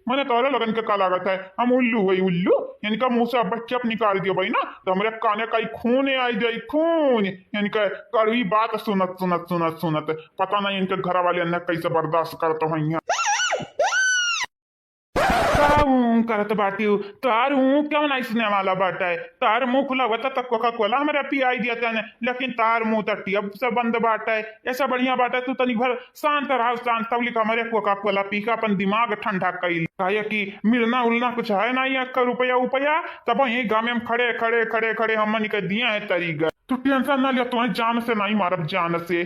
मैंने तोरे लगन के का लागत है हम उल्लू वही उल्लू इनका मुंह से अब चप निकाल दियो भाई ना तो हमारे काने का खून आई जाए खून इनका कड़वी बात सुनत सुनत सुनत सुनत पता नहीं इनके घर वाले अन्य कैसे बर्दाश्त करते हैं करत बाटी तार क्यों नहीं सुने वाला बाटा है तार मुंह खुला हुआ था कोका कोला हमारे पी आई दिया था लेकिन तार मुंह तटी अब से बंद बाटा है ऐसा बढ़िया बाटा है तू तनिक भर शांत रहा शांत तब लिखा हमारे कोका कोला पी का अपन दिमाग ठंडा कई कहा कि मिलना उलना कुछ है नहीं एक रुपया उपया तब यही गाँव में खड़े खड़े खड़े खड़े हम निकल दिया है तरीका तू टेंशन ना लिया तुम्हें जान से नहीं मारब जान से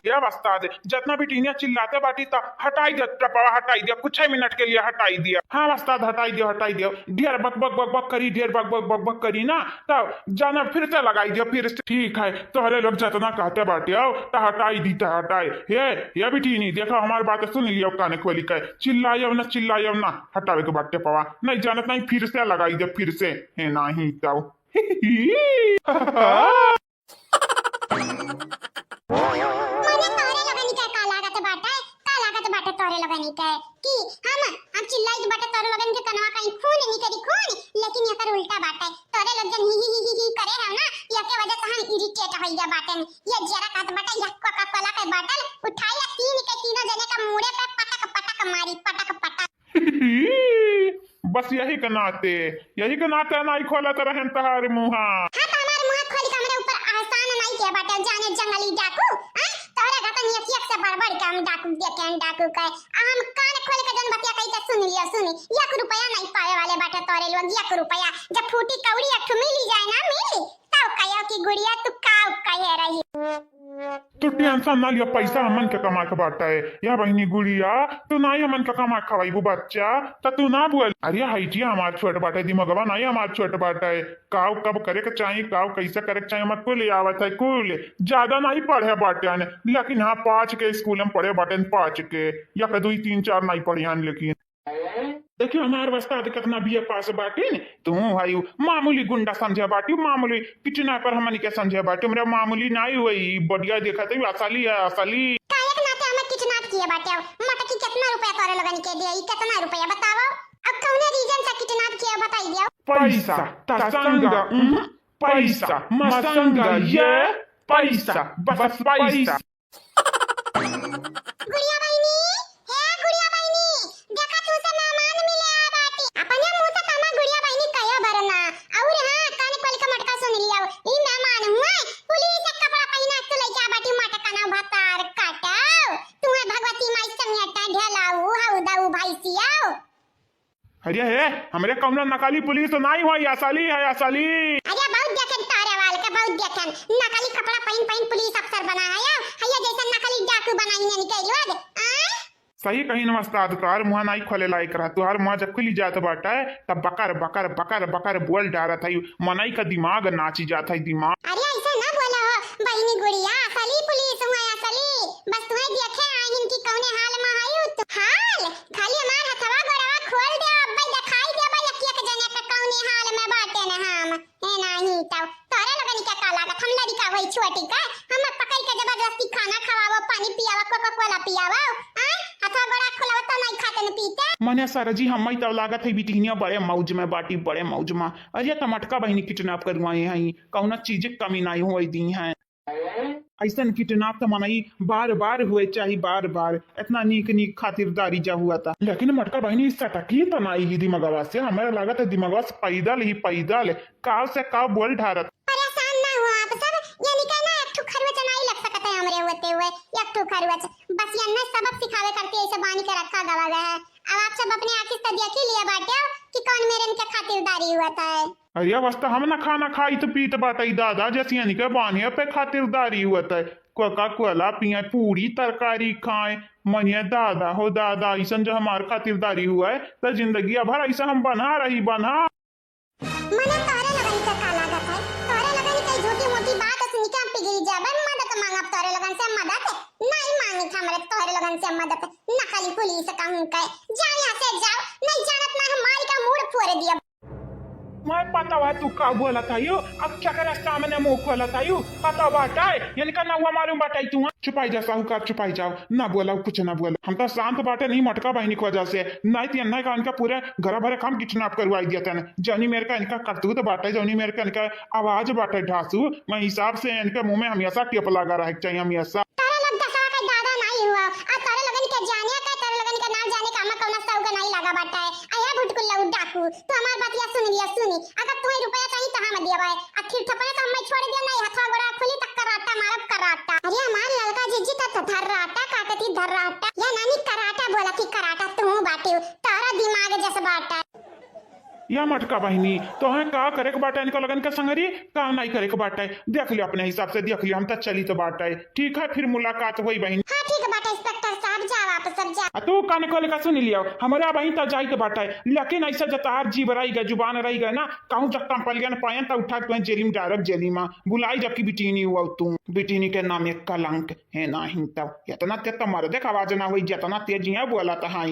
या उस्ताद जितना भी टीनिया चिल्लाते बाटी था हटाई दिया टपा हटाई दिया कुछ ही मिनट के लिए हटाई दिया। हाँ उस्ताद हटाई दिया ढेर बक बक बक बक करी ढेर बक बक बक बक करी ना तब जाना फिर से लगाई दिया फिर से ठीक है तोहरे लोग जितना कहते बाटी आओ तो हटाई दी तो हटाई ये भी टीनी देखो हमारी बातें सुन लियो काने खोली के चिल्लायो ना हटावे के बाटे पवा नहीं जानत नहीं फिर से लगाई दिया फिर से है नहीं तो तोरे लगन के कि हम चिल्लाई बाटे तोरे लगन के कनवा कहीं खून नहीं करी खून लेकिन ये कर उल्टा बाटे तोरे लोग जन ही करे है ना ये के वजह से हम इरिटेट हो गया बाटे ये जरा काट बाटे ये कोका कोला के बोतल उठाया तीनों जने का मुंह पे पटक पटक मारी पटक पटक बस यही के नाते नहीं खोला तो रहन तहार मुंहा हां तो हमार मुंह खोल के हमरे ऊपर आसान नहीं किया बाटे जाने जंगली डाकू तोरे घटन ये से बड़बड़ के हम डाकू देखे डाकू के हम कान खोल के जन बतिया कही सुन लिया सुनी 1 रुपया नहीं पाए वाले बाटे तोरे लोग 1 रुपया जब फूटी कौड़ी एक मिली जाए ना मिली तब कहियो कि गुड़िया तू काऊ कहे रही तू टेंशन ना लिया पैसा हमन के कमा के बाटा है या बहनी गुड़िया तू ना ही हमन के कमा खवाई वो बच्चा तो तू ना बोल अरे हाइटिया हमार छोट बाटा है दिमागवा नहीं हमार छोट बाटा है काव कब करे के चाहिए काव कैसे करे के चाहिए मत कुल आवत है कुल ज्यादा नहीं पढ़े बाटे लेकिन हाँ 5 के स्कूल में पढ़े बाटे 5 के या 2 3 4 नहीं पढ़े लेकिन देखियो हमारे उस्ताद कितना बीए पास बाटी ने तू भाई मामूली गुंडा समझे बाटी मामूली किचना पर हमन के समझे बाटी मेरा मामूली नहीं हुई बढ़िया देखा तो असली है असली काहे के नाते हम किचना किए बाटे मटकी कितना रुपया तोरे लगन के दे कितना रुपया बताओ अब कौन रीजन से किचना किए बताई दियो पैसा तसंगा पैसा मसंगा ये पैसा बस पैसा गुड़िया बहनी गुड़िया बहनी देखा तू से मेहमान मिले आ बाटी अपने मुंह से कामा गुड़िया बहनी कहियो बरना और हां काने खोल के मटका सुन लिया ई मेहमान हुआ पुलिस का कपड़ा पहना तो लेके आ बाटी मटका ना भतार काटाओ तुम्हें भगवती माई संगटा ढलाऊ हाउदाऊ भाई सियाओ अरे है हमरे कौनो नकली पुलिस तो नहीं हुई असली है असली अरे बहुत देखन तारे वाल के बहुत देखन नकली कपड़ा पहन पुलिस अफसर बनाया है जैसा नकली डाकू बनाई नहीं कहियो सही कहीं नमस्कार तुहार मुँह नहीं खोले लायक रहा तुहार मुँह जब खुली जात बाटा है तब बकर बकर बकर बकर बोल डारा था मनई का दिमाग नाची जाता है दिमाग अरे ऐसा ना बोलो बहनी गुड़िया असली पुलिस हुआ असली बस तुम्हें देखे आइन की कौने हाल में आयु तो हाल खाली हमार हथवा गोड़वा खोल दे अब्बा दिखाई दे भाई एक जने का कौने हाल में बाटे ना हम है नहीं तो तोरे लगन के का लागत हम लड़का वही छोटी का हम पकड़ के जबरदस्ती खाना खवावो पानी पियावा कोका कोला पियावा हथवा गोड़ा खोलावा तो नहीं खाते न पीते मने सर जी हम तो लागत है बिटिनिया बड़े मौज में बाटी बड़े मौज में अरे टमाटका बहनी किडनैप करवाए हैं कौन चीज कमी नहीं हुई दी है ऐसा किडनैप तो मनई बार बार हुए चाहे बार बार इतना नीक नीक खातिरदारी जा हुआ था लेकिन मटका बहनी सटकी तो नहीं ही दिमागवा से हमारा लागत है दिमागवा से पैदल काव से काव बोल ढारत परेशान ना हो आप सब यानी कहना एक ठो खरवच नहीं लग सकता है हमरे होते हुए एक ठो खरवच बस ये ना सबक सिखावे करके ऐसे बानी के रखा गवा गया है अब आप सब अपने आंखें से देख ही लिया बाटे कि कौन मेरे इनके खातिरदारी हुआ था अरे वास्ता हम ना खाना खाई तो पीत बाटाई दादा जैसे यानी के बानिया पे खातिरदारी हुआ था कोका कोला पिए पूरी तरकारी खाए मनिया दादा हो दादा, ऐसा जो हमार खातिरदारी हुआ है तो जिंदगी भर ऐसा हम बना रही बना। मने तोरे लगन से का लागत है, तोरे लगन कई झूठी मोटी बात सुन के हम पिघल जाबे। मदद मांगब तोरे लगन से मदद नहीं मांगी हमरे तोरे लगन से मदद। नकली पुलिस कहूं कहे जा यहां से जाओ, नहीं जानत ना हमारी का मूड फोड़ दिया। मैं पता हुआ तू का बोला था यो, अब क्या करे सामने मुंह खोला था यो, पता बाटा है यानी का ना हुआ मालूम बाटा तू। छुपाई जा साहूकार, छुपाई जाओ, ना बोला कुछ ना बोला। हम तो शांत बाटे नहीं मटका बहनी की वजह से, नहीं तो अन्ना का इनका पूरे घर भरे काम किडनैप करवाई दिया था। जौनी मेरे का इनका करतूत बाटे, जौनी मेरे का इनका आवाज बाटे ढासू, मैं हिसाब से इनके मुंह में हमेशा टिप लगा रहा चाहिए हमेशा। तारा लग दसवा का दादा नहीं हुआ आ तारा लगन के जाने का, तारा लगन का नाम जाने का हम कौन सौगा नहीं लगा बाटा है। आया भुटकुल्ला डाकू तो हमार बात या सुन लिया सुनी, अगर तुम्हें रुपया चाहिए तो हम दिया भाई, आखिर ठपने तो हमें छोड़ दिया नहीं, हथवा गोड़ा खुली तक कराटा मारब कराटा। अरे हमार लड़का जीजी तो धर्राटा काकती धर्राटा या नानी कराटा बोला कि कराटा तू बाटे तारा दिमाग जैसा बाटा। या मटका बहनी तो है का करे के बाटा इनका लगन का संगरी का नहीं करे के बाटा है। देख लियो अपने हिसाब से, देख लियो हम तो चली तो बाटा है। ठीक है फिर मुलाकात हुई बहनी। हां ठीक है बाटा इंस्पेक्टर साहब जा वापस सब जा। तू काने को लेकर सुन लियो हमारा बहनी तो जाई तो बाटा है, लेकिन ऐसा जतार जीव रही गए जुबान रही गए ना, कहूं जब कंपलिया ने पायन तो उठा के जेली में डायरेक्ट जेली में बुलाई, जबकि बिटीनी हुआ तू बिटीनी के नाम एक कलंक है नहीं। तब इतना तेज तो मर देख आवाज ना हुई, जितना तेज बोला था।